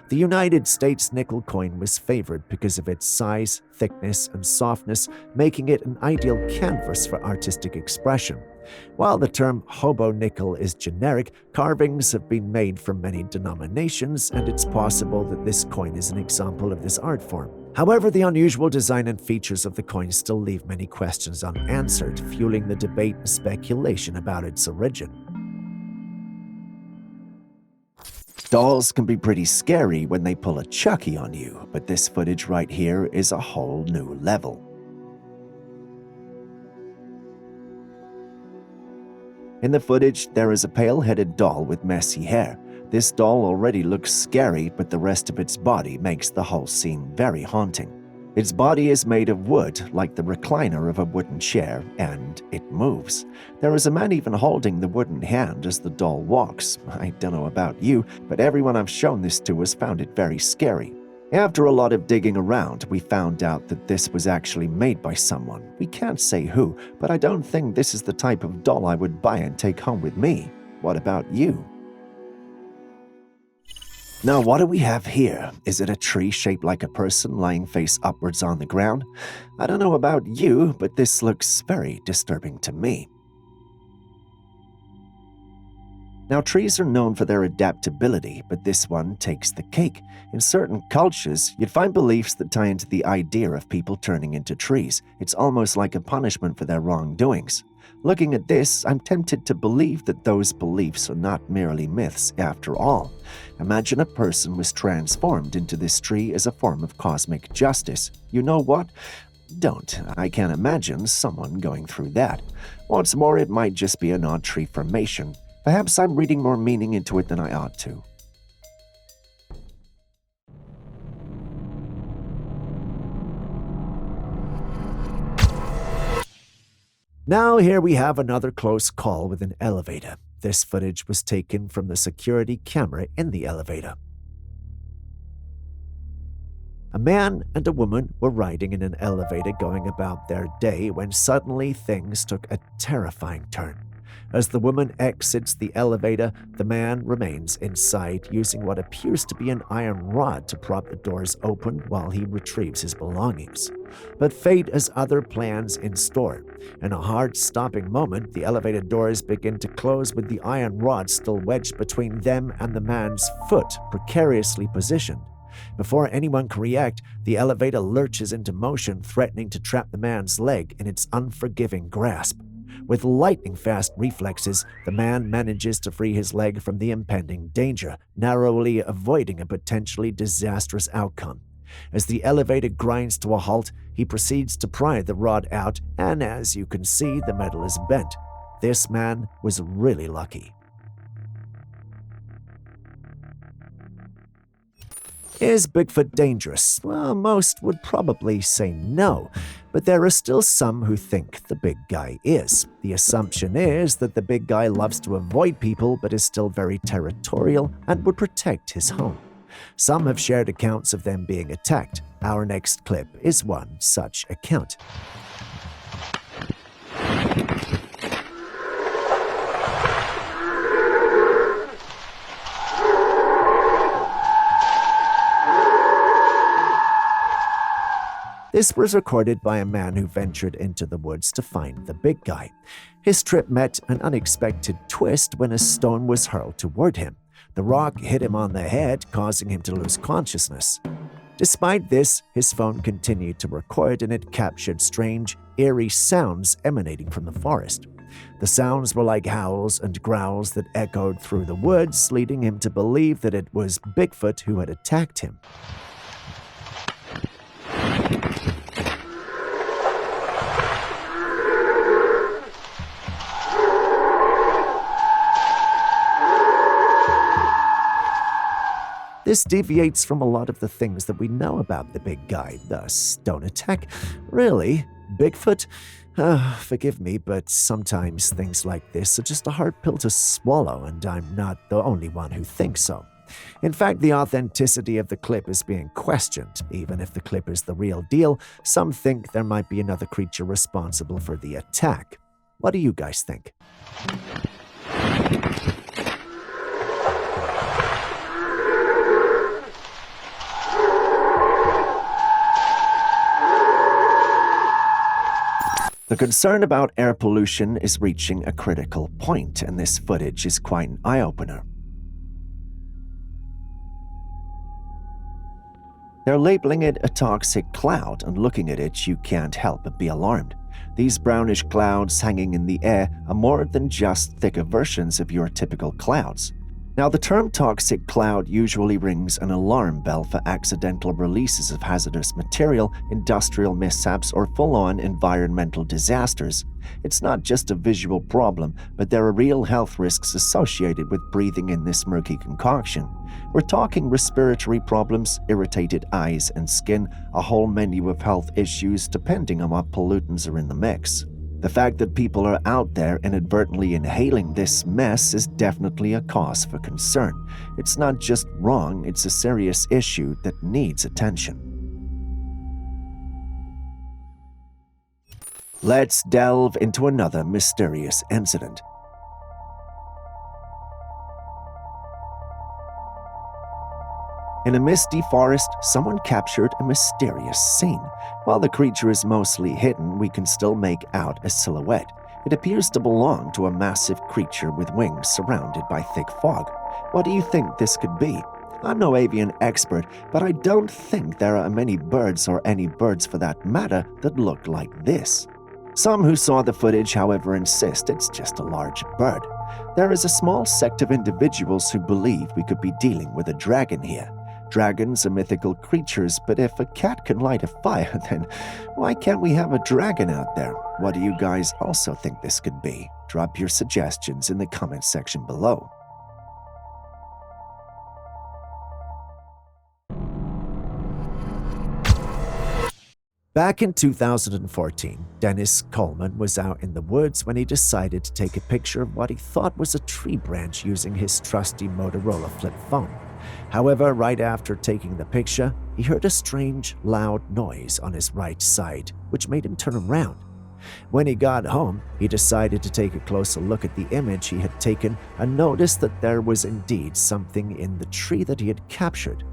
The United States nickel coin was favored because of its size, thickness, and softness, making it an ideal canvas for artistic expression. While the term hobo nickel is generic, carvings have been made from many denominations, and it's possible that this coin is an example of this art form. However, the unusual design and features of the coin still leave many questions unanswered, fueling the debate and speculation about its origin. Dolls can be pretty scary when they pull a Chucky on you, but this footage right here is a whole new level. In the footage, there is a pale-headed doll with messy hair. This doll already looks scary, but the rest of its body makes the whole scene very haunting. Its body is made of wood, like the recliner of a wooden chair, and it moves. There is a man even holding the wooden hand as the doll walks. I don't know about you, but everyone I've shown this to has found it very scary. After a lot of digging around, we found out that this was actually made by someone. We can't say who, but I don't think this is the type of doll I would buy and take home with me. What about you? Now, what do we have here? Is it a tree shaped like a person lying face upwards on the ground? I don't know about you, but this looks very disturbing to me. Now, trees are known for their adaptability, but this one takes the cake. In certain cultures, you'd find beliefs that tie into the idea of people turning into trees. It's almost like a punishment for their wrongdoings. Looking at this, I'm tempted to believe that those beliefs are not merely myths after all. Imagine a person was transformed into this tree as a form of cosmic justice. You know what? don't. I can't imagine someone going through that. What's more, it might just be an odd tree formation. Perhaps I'm reading more meaning into it than I ought to. Now here we have another close call with an elevator. This footage was taken from the security camera in the elevator. A man and a woman were riding in an elevator going about their day when suddenly things took a terrifying turn. As the woman exits the elevator, the man remains inside using what appears to be an iron rod to prop the doors open while he retrieves his belongings. But fate has other plans in store. In a hard-stopping moment, the elevator doors begin to close with the iron rod still wedged between them and the man's foot, precariously positioned. Before anyone can react, the elevator lurches into motion, threatening to trap the man's leg in its unforgiving grasp. With lightning-fast reflexes, the man manages to free his leg from the impending danger, narrowly avoiding a potentially disastrous outcome. As the elevator grinds to a halt, he proceeds to pry the rod out, and as you can see, the metal is bent. This man was really lucky. Is Bigfoot dangerous? Well, most would probably say no, but there are still some who think the big guy is. The assumption is that the big guy loves to avoid people but is still very territorial and would protect his home. Some have shared accounts of them being attacked. Our next clip is one such account. This was recorded by a man who ventured into the woods to find the big guy. His trip met an unexpected twist when a stone was hurled toward him. The rock hit him on the head, causing him to lose consciousness. Despite this, his phone continued to record and it captured strange, eerie sounds emanating from the forest. The sounds were like howls and growls that echoed through the woods, leading him to believe that it was Bigfoot who had attacked him. This deviates from a lot of the things that we know about the big guy, the stone attack. Really? Bigfoot? Forgive me, but sometimes things like this are just a hard pill to swallow, and I'm not the only one who thinks so. In fact, the authenticity of the clip is being questioned. Even if the clip is the real deal, some think there might be another creature responsible for the attack. What do you guys think? The concern about air pollution is reaching a critical point, and this footage is quite an eye-opener. They're labeling it a toxic cloud, and looking at it, you can't help but be alarmed. These brownish clouds hanging in the air are more than just thicker versions of your typical clouds. Now, the term toxic cloud usually rings an alarm bell for accidental releases of hazardous material, industrial mishaps, or full-on environmental disasters. It's not just a visual problem, but there are real health risks associated with breathing in this murky concoction. We're talking respiratory problems, irritated eyes and skin, a whole menu of health issues depending on what pollutants are in the mix. The fact that people are out there inadvertently inhaling this mess is definitely a cause for concern. It's not just wrong, it's a serious issue that needs attention. Let's delve into another mysterious incident. In a misty forest, someone captured a mysterious scene. While the creature is mostly hidden, we can still make out a silhouette. It appears to belong to a massive creature with wings surrounded by thick fog. What do you think this could be? I'm no avian expert, but I don't think there are many birds, or any birds for that matter, that look like this. Some who saw the footage, however, insist it's just a large bird. There is a small sect of individuals who believe we could be dealing with a dragon here. Dragons are mythical creatures, but if a cat can light a fire, then why can't we have a dragon out there? What do you guys also think this could be? Drop your suggestions in the comment section below. Back in 2014, Dennis Coleman was out in the woods when he decided to take a picture of what he thought was a tree branch using his trusty Motorola flip phone. However, right after taking the picture, he heard a strange, loud noise on his right side, which made him turn around. When he got home, he decided to take a closer look at the image he had taken and noticed that there was indeed something in the tree that he had captured.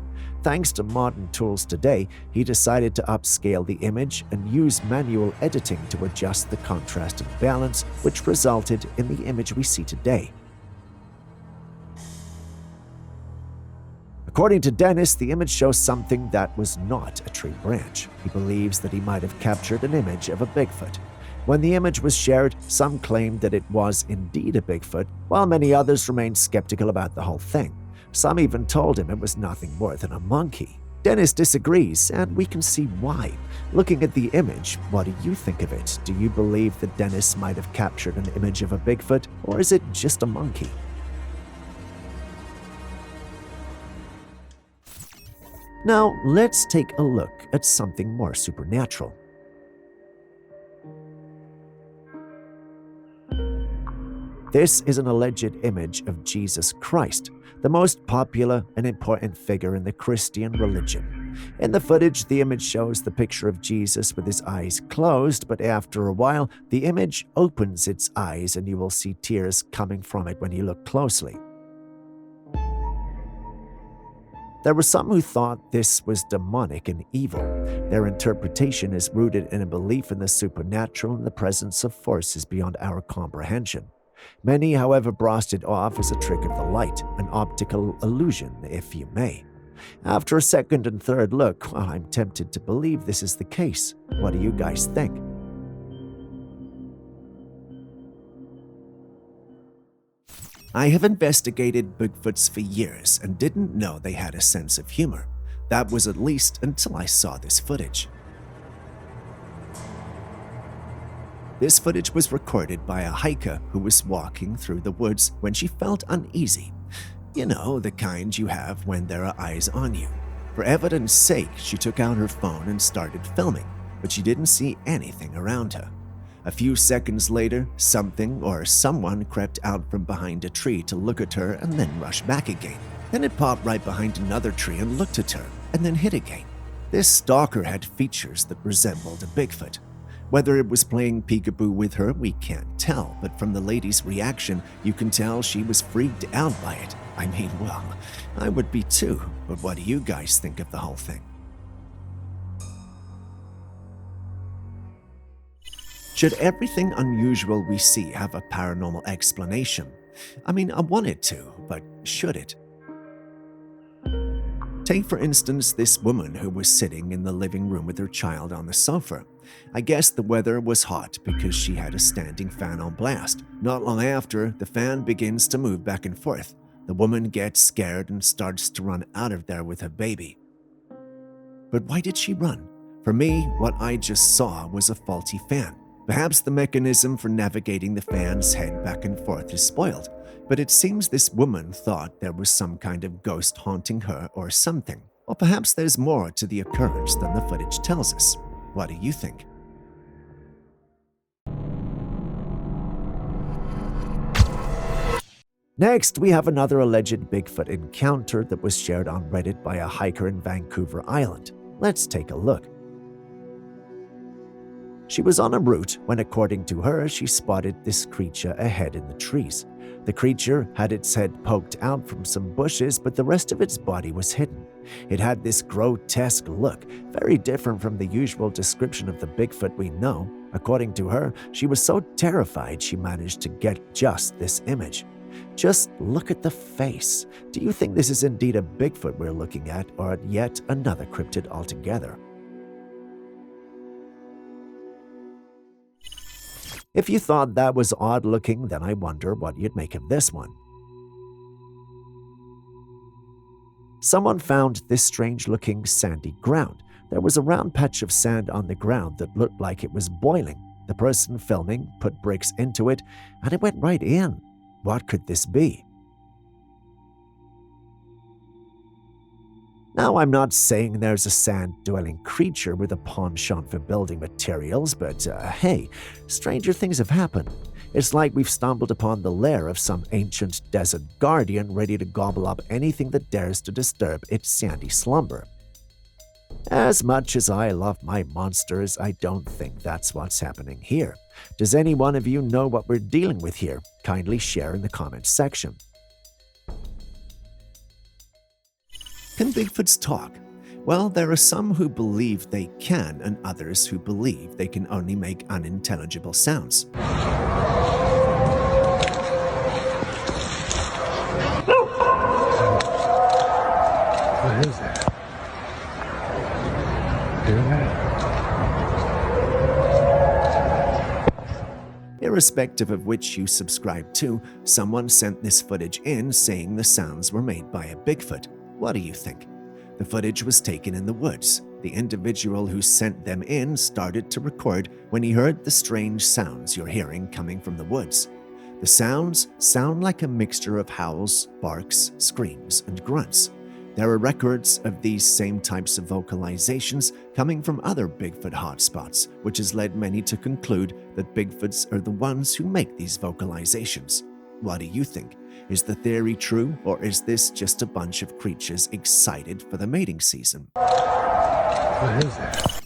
Thanks to modern tools today, he decided to upscale the image and use manual editing to adjust the contrast and balance, which resulted in the image we see today. According to Dennis, the image shows something that was not a tree branch. He believes that he might have captured an image of a Bigfoot. When the image was shared, some claimed that it was indeed a Bigfoot, while many others remained skeptical about the whole thing. Some even told him it was nothing more than a monkey. Dennis disagrees, and we can see why. Looking at the image, what do you think of it? Do you believe that Dennis might have captured an image of a Bigfoot, or is it just a monkey? Now, let's take a look at something more supernatural. This is an alleged image of Jesus Christ, the most popular and important figure in the Christian religion. In the footage, the image shows the picture of Jesus with his eyes closed, but after a while, the image opens its eyes and you will see tears coming from it when you look closely. There were some who thought this was demonic and evil. Their interpretation is rooted in a belief in the supernatural and the presence of forces beyond our comprehension. Many, however, brushed it off as a trick of the light, an optical illusion, if you may. After a second and third look, well, I'm tempted to believe this is the case. What do you guys think? I have investigated Bigfoots for years and didn't know they had a sense of humor. That was at least until I saw this footage. This footage was recorded by a hiker who was walking through the woods when she felt uneasy. You know, the kind you have when there are eyes on you. For evidence sake, she took out her phone and started filming, but she didn't see anything around her. A few seconds later, something or someone crept out from behind a tree to look at her and then rush back again. Then it popped right behind another tree and looked at her, and then hid again. This stalker had features that resembled a Bigfoot. Whether it was playing peekaboo with her, we can't tell, but from the lady's reaction, you can tell she was freaked out by it. I mean, well, I would be too, but what do you guys think of the whole thing? Should everything unusual we see have a paranormal explanation? I mean, I want it to, but should it? Take, for instance, this woman who was sitting in the living room with her child on the sofa. I guess the weather was hot because she had a standing fan on blast. Not long after, the fan begins to move back and forth. The woman gets scared and starts to run out of there with her baby. But why did she run? For me, what I just saw was a faulty fan. Perhaps the mechanism for navigating the fan's head back and forth is spoiled, but it seems this woman thought there was some kind of ghost haunting her or something. Or perhaps there's more to the occurrence than the footage tells us. What do you think? Next, we have another alleged Bigfoot encounter that was shared on Reddit by a hiker in Vancouver Island. Let's take a look. She was on a route when, according to her, she spotted this creature ahead in the trees. The creature had its head poked out from some bushes, but the rest of its body was hidden. It had this grotesque look, very different from the usual description of the Bigfoot we know. According to her, she was so terrified she managed to get just this image. Just look at the face. Do you think this is indeed a Bigfoot we're looking at, or yet another cryptid altogether? If you thought that was odd looking, then I wonder what you'd make of this one. Someone found this strange-looking sandy ground. There was a round patch of sand on the ground that looked like it was boiling. The person filming put bricks into it, and it went right in. What could this be? Now, I'm not saying there's a sand-dwelling creature with a penchant for building materials, but hey, stranger things have happened. It's like we've stumbled upon the lair of some ancient desert guardian ready to gobble up anything that dares to disturb its sandy slumber. As much as I love my monsters, I don't think that's what's happening here. Does any one of you know what we're dealing with here? Kindly share in the comments section. Can Bigfoots talk? Well, there are some who believe they can, and others who believe they can only make unintelligible sounds. What is that? Hear that? Irrespective of which you subscribe to, someone sent this footage in saying the sounds were made by a Bigfoot. What do you think? The footage was taken in the woods. The individual who sent them in started to record when he heard the strange sounds you're hearing coming from the woods. The sounds sound like a mixture of howls, barks, screams, and grunts. There are records of these same types of vocalizations coming from other Bigfoot hotspots, which has led many to conclude that Bigfoots are the ones who make these vocalizations. What do you think? Is the theory true, or is this just a bunch of creatures excited for the mating season? What is that?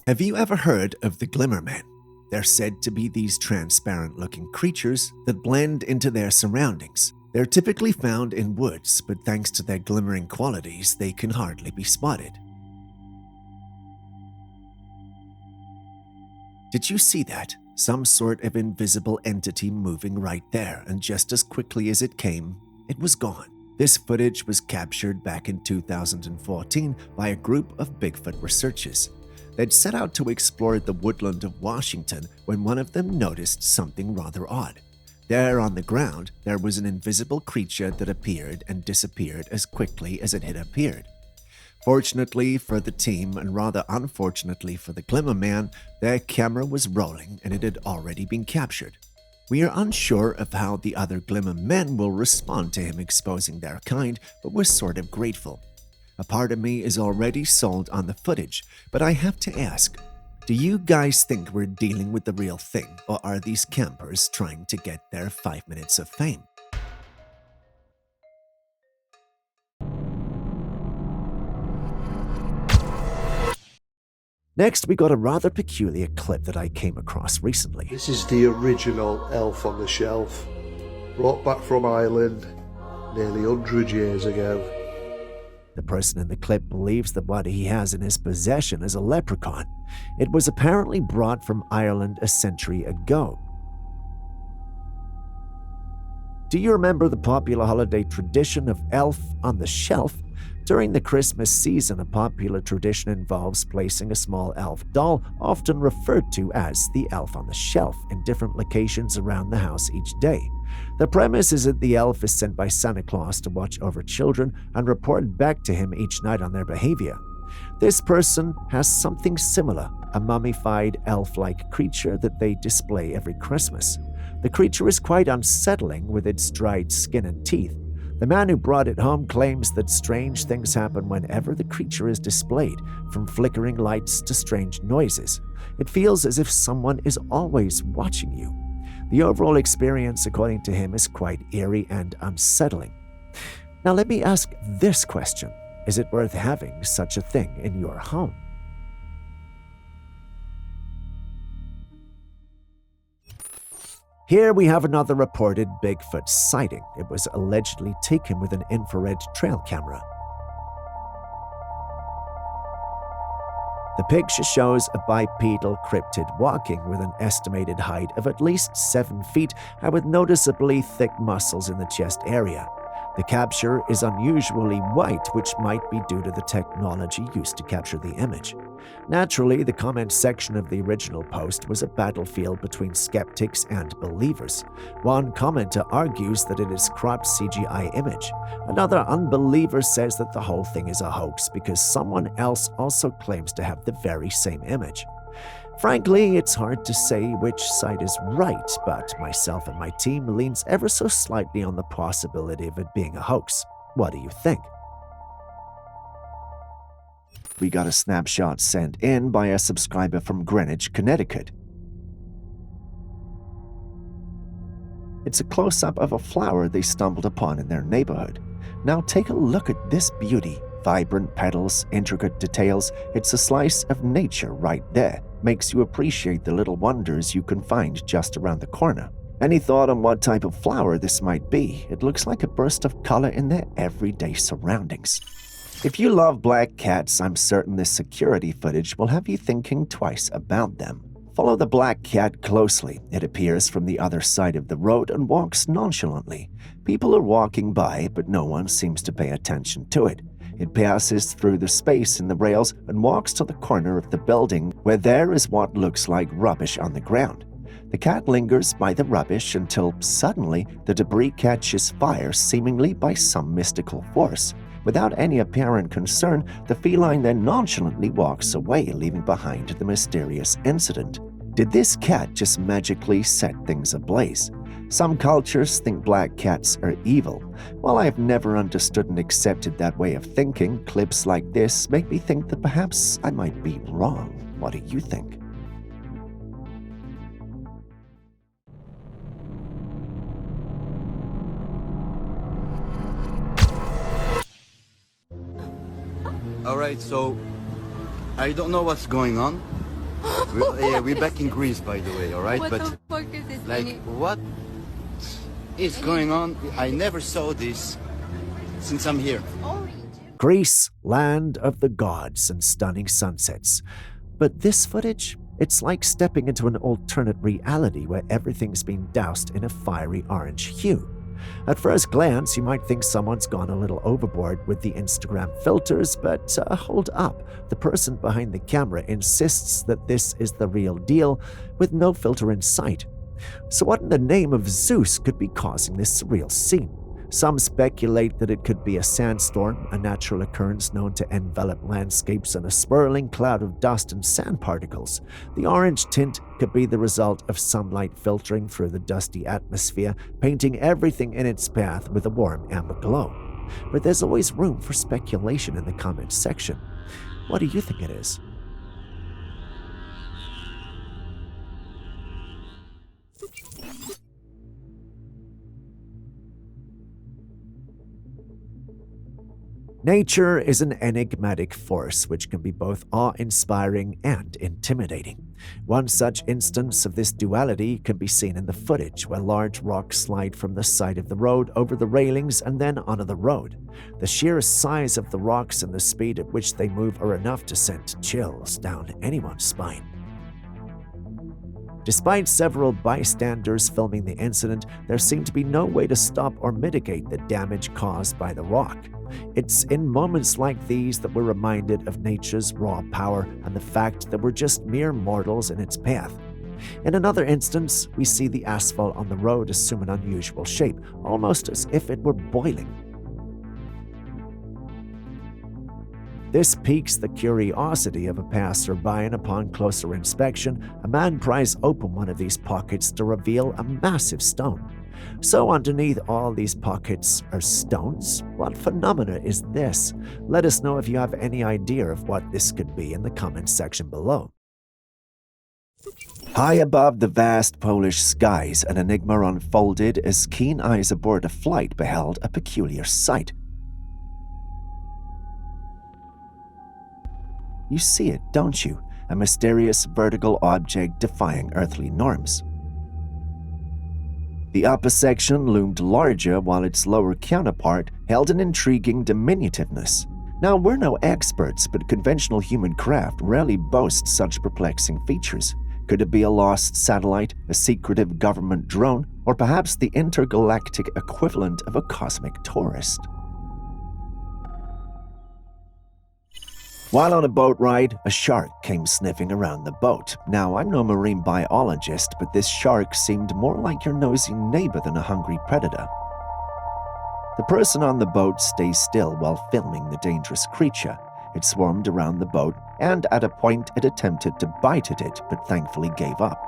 Have you ever heard of the Glimmermen? They're said to be these transparent-looking creatures that blend into their surroundings. They're typically found in woods, but thanks to their glimmering qualities, they can hardly be spotted. Did you see that? Some sort of invisible entity moving right there, and just as quickly as it came, it was gone. This footage was captured back in 2014 by a group of Bigfoot researchers. They'd set out to explore the woodland of Washington when one of them noticed something rather odd. There on the ground, there was an invisible creature that appeared and disappeared as quickly as it had appeared. Fortunately for the team, and rather unfortunately for the Glimmerman, their camera was rolling and it had already been captured. We are unsure of how the other Glimmermen will respond to him exposing their kind, but we're sort of grateful. A part of me is already sold on the footage, but I have to ask, do you guys think we're dealing with the real thing, or are these campers trying to get their 5 minutes of fame? Next, we got a rather peculiar clip that I came across recently. This is the original elf on the shelf, brought back from Ireland nearly 100 years ago. The person in the clip believes that what he has in his possession is a leprechaun. It was apparently brought from Ireland a century ago. Do you remember the popular holiday tradition of Elf on the Shelf? During the Christmas season, a popular tradition involves placing a small elf doll, often referred to as the elf on the shelf, in different locations around the house each day. The premise is that the elf is sent by Santa Claus to watch over children and report back to him each night on their behavior. This person has something similar, a mummified elf-like creature that they display every Christmas. The creature is quite unsettling with its dried skin and teeth. The man who brought it home claims that strange things happen whenever the creature is displayed, from flickering lights to strange noises. It feels as if someone is always watching you. The overall experience, according to him, is quite eerie and unsettling. Now let me ask this question. Is it worth having such a thing in your home? Here we have another reported Bigfoot sighting. It was allegedly taken with an infrared trail camera. The picture shows a bipedal cryptid walking with an estimated height of at least 7 feet and with noticeably thick muscles in the chest area. The capture is unusually white, which might be due to the technology used to capture the image. Naturally, the comment section of the original post was a battlefield between skeptics and believers. One commenter argues that it is cropped CGI image. Another unbeliever says that the whole thing is a hoax because someone else also claims to have the very same image. Frankly, it's hard to say which side is right, but myself and my team leans ever so slightly on the possibility of it being a hoax. What do you think? We got a snapshot sent in by a subscriber from Greenwich, Connecticut. It's a close-up of a flower they stumbled upon in their neighborhood. Now take a look at this beauty. Vibrant petals, intricate details. It's a slice of nature right there. Makes you appreciate the little wonders you can find just around the corner. Any thought on what type of flower this might be? It looks like a burst of color in their everyday surroundings. If you love black cats, I'm certain this security footage will have you thinking twice about them. Follow the black cat closely. It appears from the other side of the road and walks nonchalantly. People are walking by, but no one seems to pay attention to it. It passes through the space in the rails and walks to the corner of the building where there is what looks like rubbish on the ground. The cat lingers by the rubbish until suddenly the debris catches fire, seemingly by some mystical force. Without any apparent concern, the feline then nonchalantly walks away, leaving behind the mysterious incident. Did this cat just magically set things ablaze? Some cultures think black cats are evil. While I have never understood and accepted that way of thinking, clips like this make me think that perhaps I might be wrong. What do you think? Alright, so I don't know what's going on. We're back in Greece, by the way, alright? What But the fuck is this? like, what is going on? I never saw this since I'm here. Greece, land of the gods and stunning sunsets. But this footage, it's like stepping into an alternate reality where everything's been doused in a fiery orange hue. At first glance, you might think someone's gone a little overboard with the Instagram filters, but hold up. The person behind the camera insists that this is the real deal, with no filter in sight. So what in the name of Zeus could be causing this surreal scene? Some speculate that it could be a sandstorm, a natural occurrence known to envelop landscapes in a swirling cloud of dust and sand particles. The orange tint could be the result of sunlight filtering through the dusty atmosphere, painting everything in its path with a warm amber glow. But there's always room for speculation in the comments section. What do you think it is? Nature is an enigmatic force which can be both awe-inspiring and intimidating. One such instance of this duality can be seen in the footage where large rocks slide from the side of the road over the railings and then onto the road. The sheer size of the rocks and the speed at which they move are enough to send chills down anyone's spine. Despite several bystanders filming the incident, there seemed to be no way to stop or mitigate the damage caused by the rock. It's in moments like these that we're reminded of nature's raw power and the fact that we're just mere mortals in its path. In another instance, we see the asphalt on the road assume an unusual shape, almost as if it were boiling. This piques the curiosity of a passerby, and upon closer inspection, a man pries open one of these pockets to reveal a massive stone. So underneath all these pockets are stones? What phenomena is this? Let us know if you have any idea of what this could be in the comments section below. High above the vast Polish skies, an enigma unfolded as keen eyes aboard a flight beheld a peculiar sight. You see it, don't you? A mysterious vertical object defying earthly norms. The upper section loomed larger while its lower counterpart held an intriguing diminutiveness. Now, we're no experts, but conventional human craft rarely boasts such perplexing features. Could it be a lost satellite, a secretive government drone, or perhaps the intergalactic equivalent of a cosmic tourist? While on a boat ride, a shark came sniffing around the boat. Now, I'm no marine biologist, but this shark seemed more like your nosy neighbor than a hungry predator. The person on the boat stays still while filming the dangerous creature. It swarmed around the boat, and at a point it attempted to bite at it, but thankfully gave up.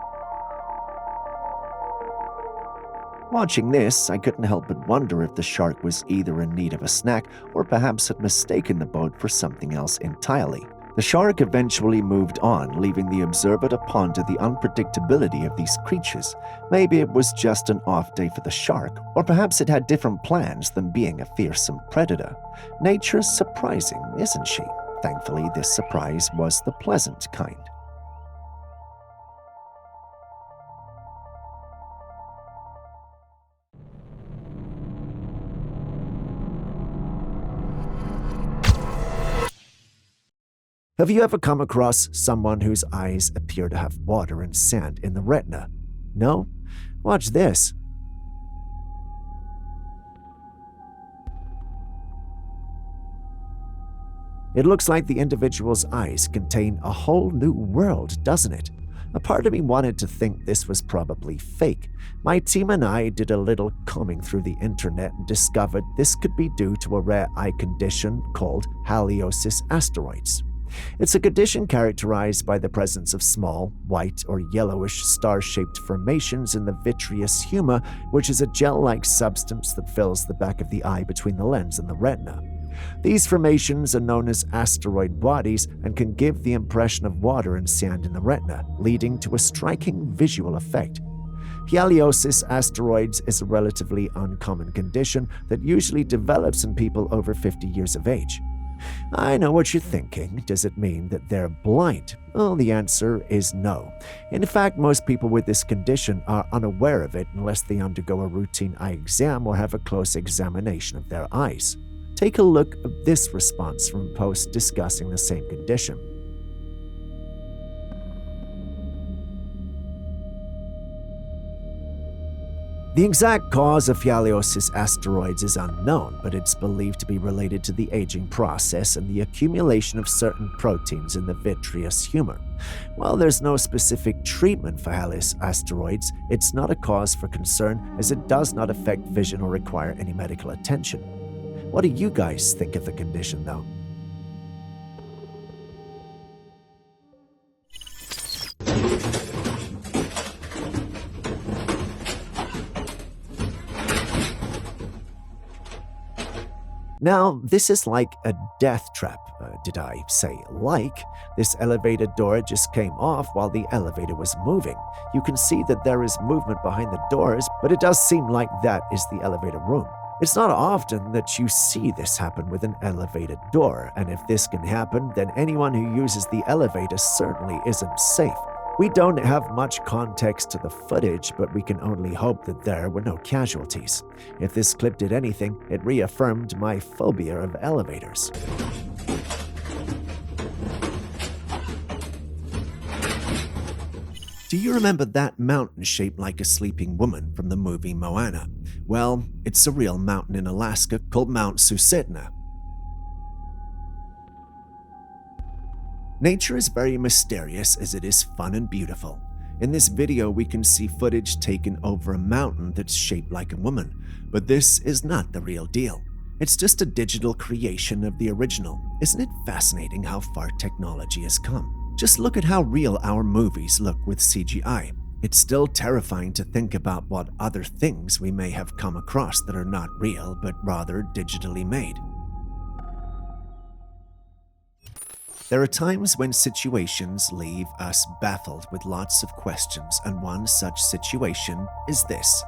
Watching this, I couldn't help but wonder if the shark was either in need of a snack or perhaps had mistaken the boat for something else entirely. The shark eventually moved on, leaving the observer to ponder the unpredictability of these creatures. Maybe it was just an off day for the shark, or perhaps it had different plans than being a fearsome predator. Nature's surprising, isn't she? Thankfully, this surprise was the pleasant kind. Have you ever come across someone whose eyes appear to have water and sand in the retina? No? Watch this. It looks like the individual's eyes contain a whole new world, doesn't it? A part of me wanted to think this was probably fake. My team and I did a little combing through the internet and discovered this could be due to a rare eye condition called haliosis asteroids. It's a condition characterized by the presence of small, white or yellowish star-shaped formations in the vitreous humor, which is a gel-like substance that fills the back of the eye between the lens and the retina. These formations are known as asteroid bodies and can give the impression of water and sand in the retina, leading to a striking visual effect. Haliosis asteroids is a relatively uncommon condition that usually develops in people over 50 years of age. I know what you're thinking. Does it mean that they're blind? Well, the answer is no. In fact, most people with this condition are unaware of it unless they undergo a routine eye exam or have a close examination of their eyes. Take a look at this response from posts discussing the same condition. The exact cause of haliosis asteroids is unknown, but it's believed to be related to the aging process and the accumulation of certain proteins in the vitreous humor. While there's no specific treatment for haliosis asteroids, it's not a cause for concern as it does not affect vision or require any medical attention. What do you guys think of the condition, though? Now, this is like a death trap. Did I say like? This elevator door just came off while the elevator was moving. You can see that there is movement behind the doors, but it does seem like that is the elevator room. It's not often that you see this happen with an elevated door, and if this can happen, then anyone who uses the elevator certainly isn't safe. We don't have much context to the footage, but we can only hope that there were no casualties. If this clip did anything, it reaffirmed my phobia of elevators. Do you remember that mountain shaped like a sleeping woman from the movie Moana? Well, it's a real mountain in Alaska called Mount Susitna. Nature is very mysterious as it is fun and beautiful. In this video, we can see footage taken over a mountain that's shaped like a woman, but this is not the real deal. It's just a digital creation of the original. Isn't it fascinating how far technology has come? Just look at how real our movies look with CGI. It's still terrifying to think about what other things we may have come across that are not real, but rather digitally made. There are times when situations leave us baffled with lots of questions, and one such situation is this.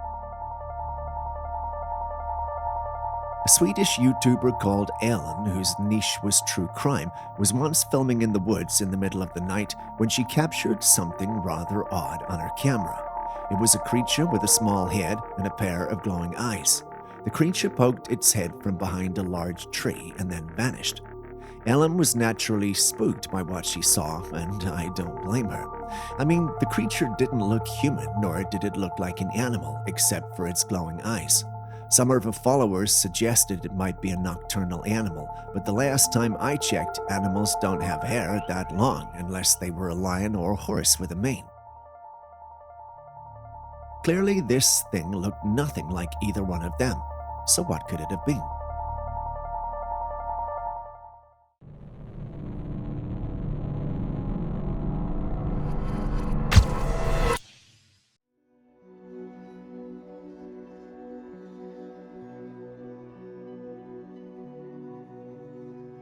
A Swedish YouTuber called Ellen, whose niche was true crime, was once filming in the woods in the middle of the night when she captured something rather odd on her camera. It was a creature with a small head and a pair of glowing eyes. The creature poked its head from behind a large tree and then vanished. Ellen was naturally spooked by what she saw, and I don't blame her. I mean, the creature didn't look human, nor did it look like an animal, except for its glowing eyes. Some of her followers suggested it might be a nocturnal animal, but the last time I checked, animals don't have hair that long unless they were a lion or a horse with a mane. Clearly, this thing looked nothing like either one of them. So what could it have been?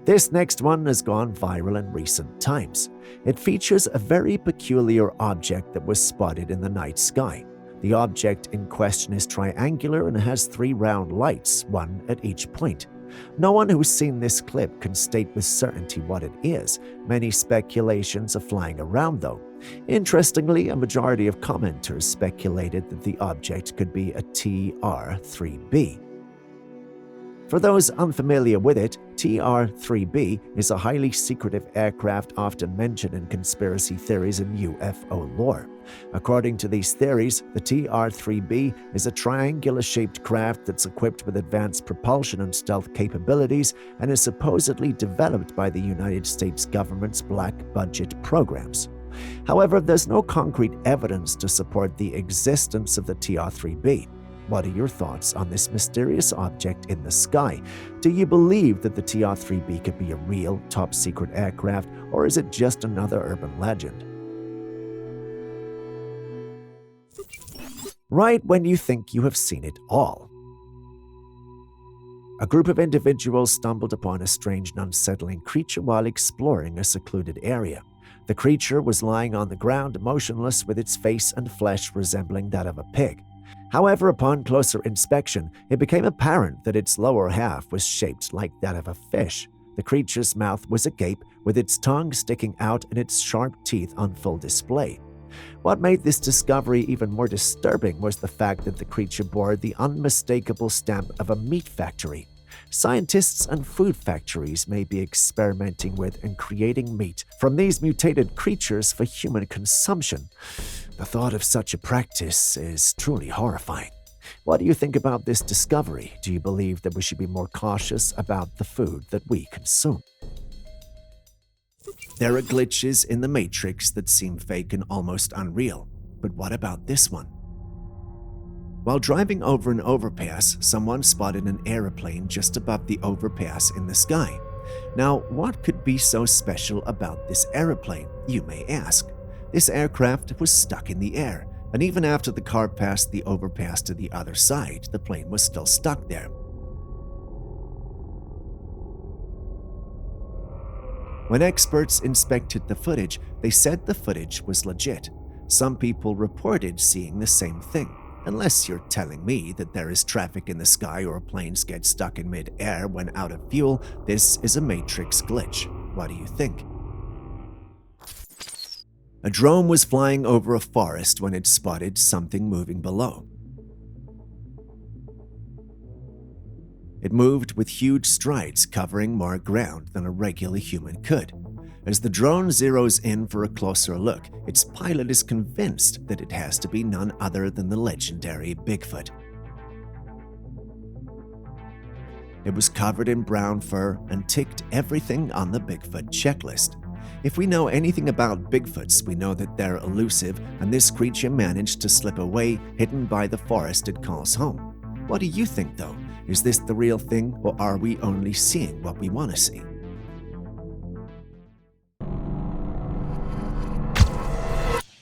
This next one has gone viral in recent times. It features a very peculiar object that was spotted in the night sky. The object in question is triangular and has 3 round lights, one at each point. No one who's seen this clip can state with certainty what it is. Many speculations are flying around though. Interestingly, a majority of commenters speculated that the object could be a TR-3B. For those unfamiliar with it, TR-3B is a highly secretive aircraft often mentioned in conspiracy theories and UFO lore. According to these theories, the TR-3B is a triangular-shaped craft that's equipped with advanced propulsion and stealth capabilities and is supposedly developed by the United States government's black budget programs. However, there's no concrete evidence to support the existence of the TR-3B. What are your thoughts on this mysterious object in the sky? Do you believe that the TR-3B could be a real top-secret aircraft, or is it just another urban legend? Right when you think you have seen it all. A group of individuals stumbled upon a strange and unsettling creature while exploring a secluded area. The creature was lying on the ground, motionless, with its face and flesh resembling that of a pig. However, upon closer inspection, it became apparent that its lower half was shaped like that of a fish. The creature's mouth was agape, with its tongue sticking out and its sharp teeth on full display. What made this discovery even more disturbing was the fact that the creature bore the unmistakable stamp of a meat factory. Scientists and food factories may be experimenting with and creating meat from these mutated creatures for human consumption. The thought of such a practice is truly horrifying. What do you think about this discovery? Do you believe that we should be more cautious about the food that we consume? There are glitches in the Matrix that seem fake and almost unreal, but what about this one? While driving over an overpass, someone spotted an aeroplane just above the overpass in the sky. Now, what could be so special about this aeroplane, you may ask? This aircraft was stuck in the air, and even after the car passed the overpass to the other side, the plane was still stuck there. When experts inspected the footage, they said the footage was legit. Some people reported seeing the same thing. Unless you're telling me that there is traffic in the sky or planes get stuck in mid-air when out of fuel, this is a Matrix glitch. What do you think? A drone was flying over a forest when it spotted something moving below. It moved with huge strides, covering more ground than a regular human could. As the drone zeroes in for a closer look, its pilot is convinced that it has to be none other than the legendary Bigfoot. It was covered in brown fur and ticked everything on the Bigfoot checklist. If we know anything about Bigfoots, we know that they're elusive, and this creature managed to slip away, hidden by the forest it calls home. What do you think, though? Is this the real thing, or are we only seeing what we want to see?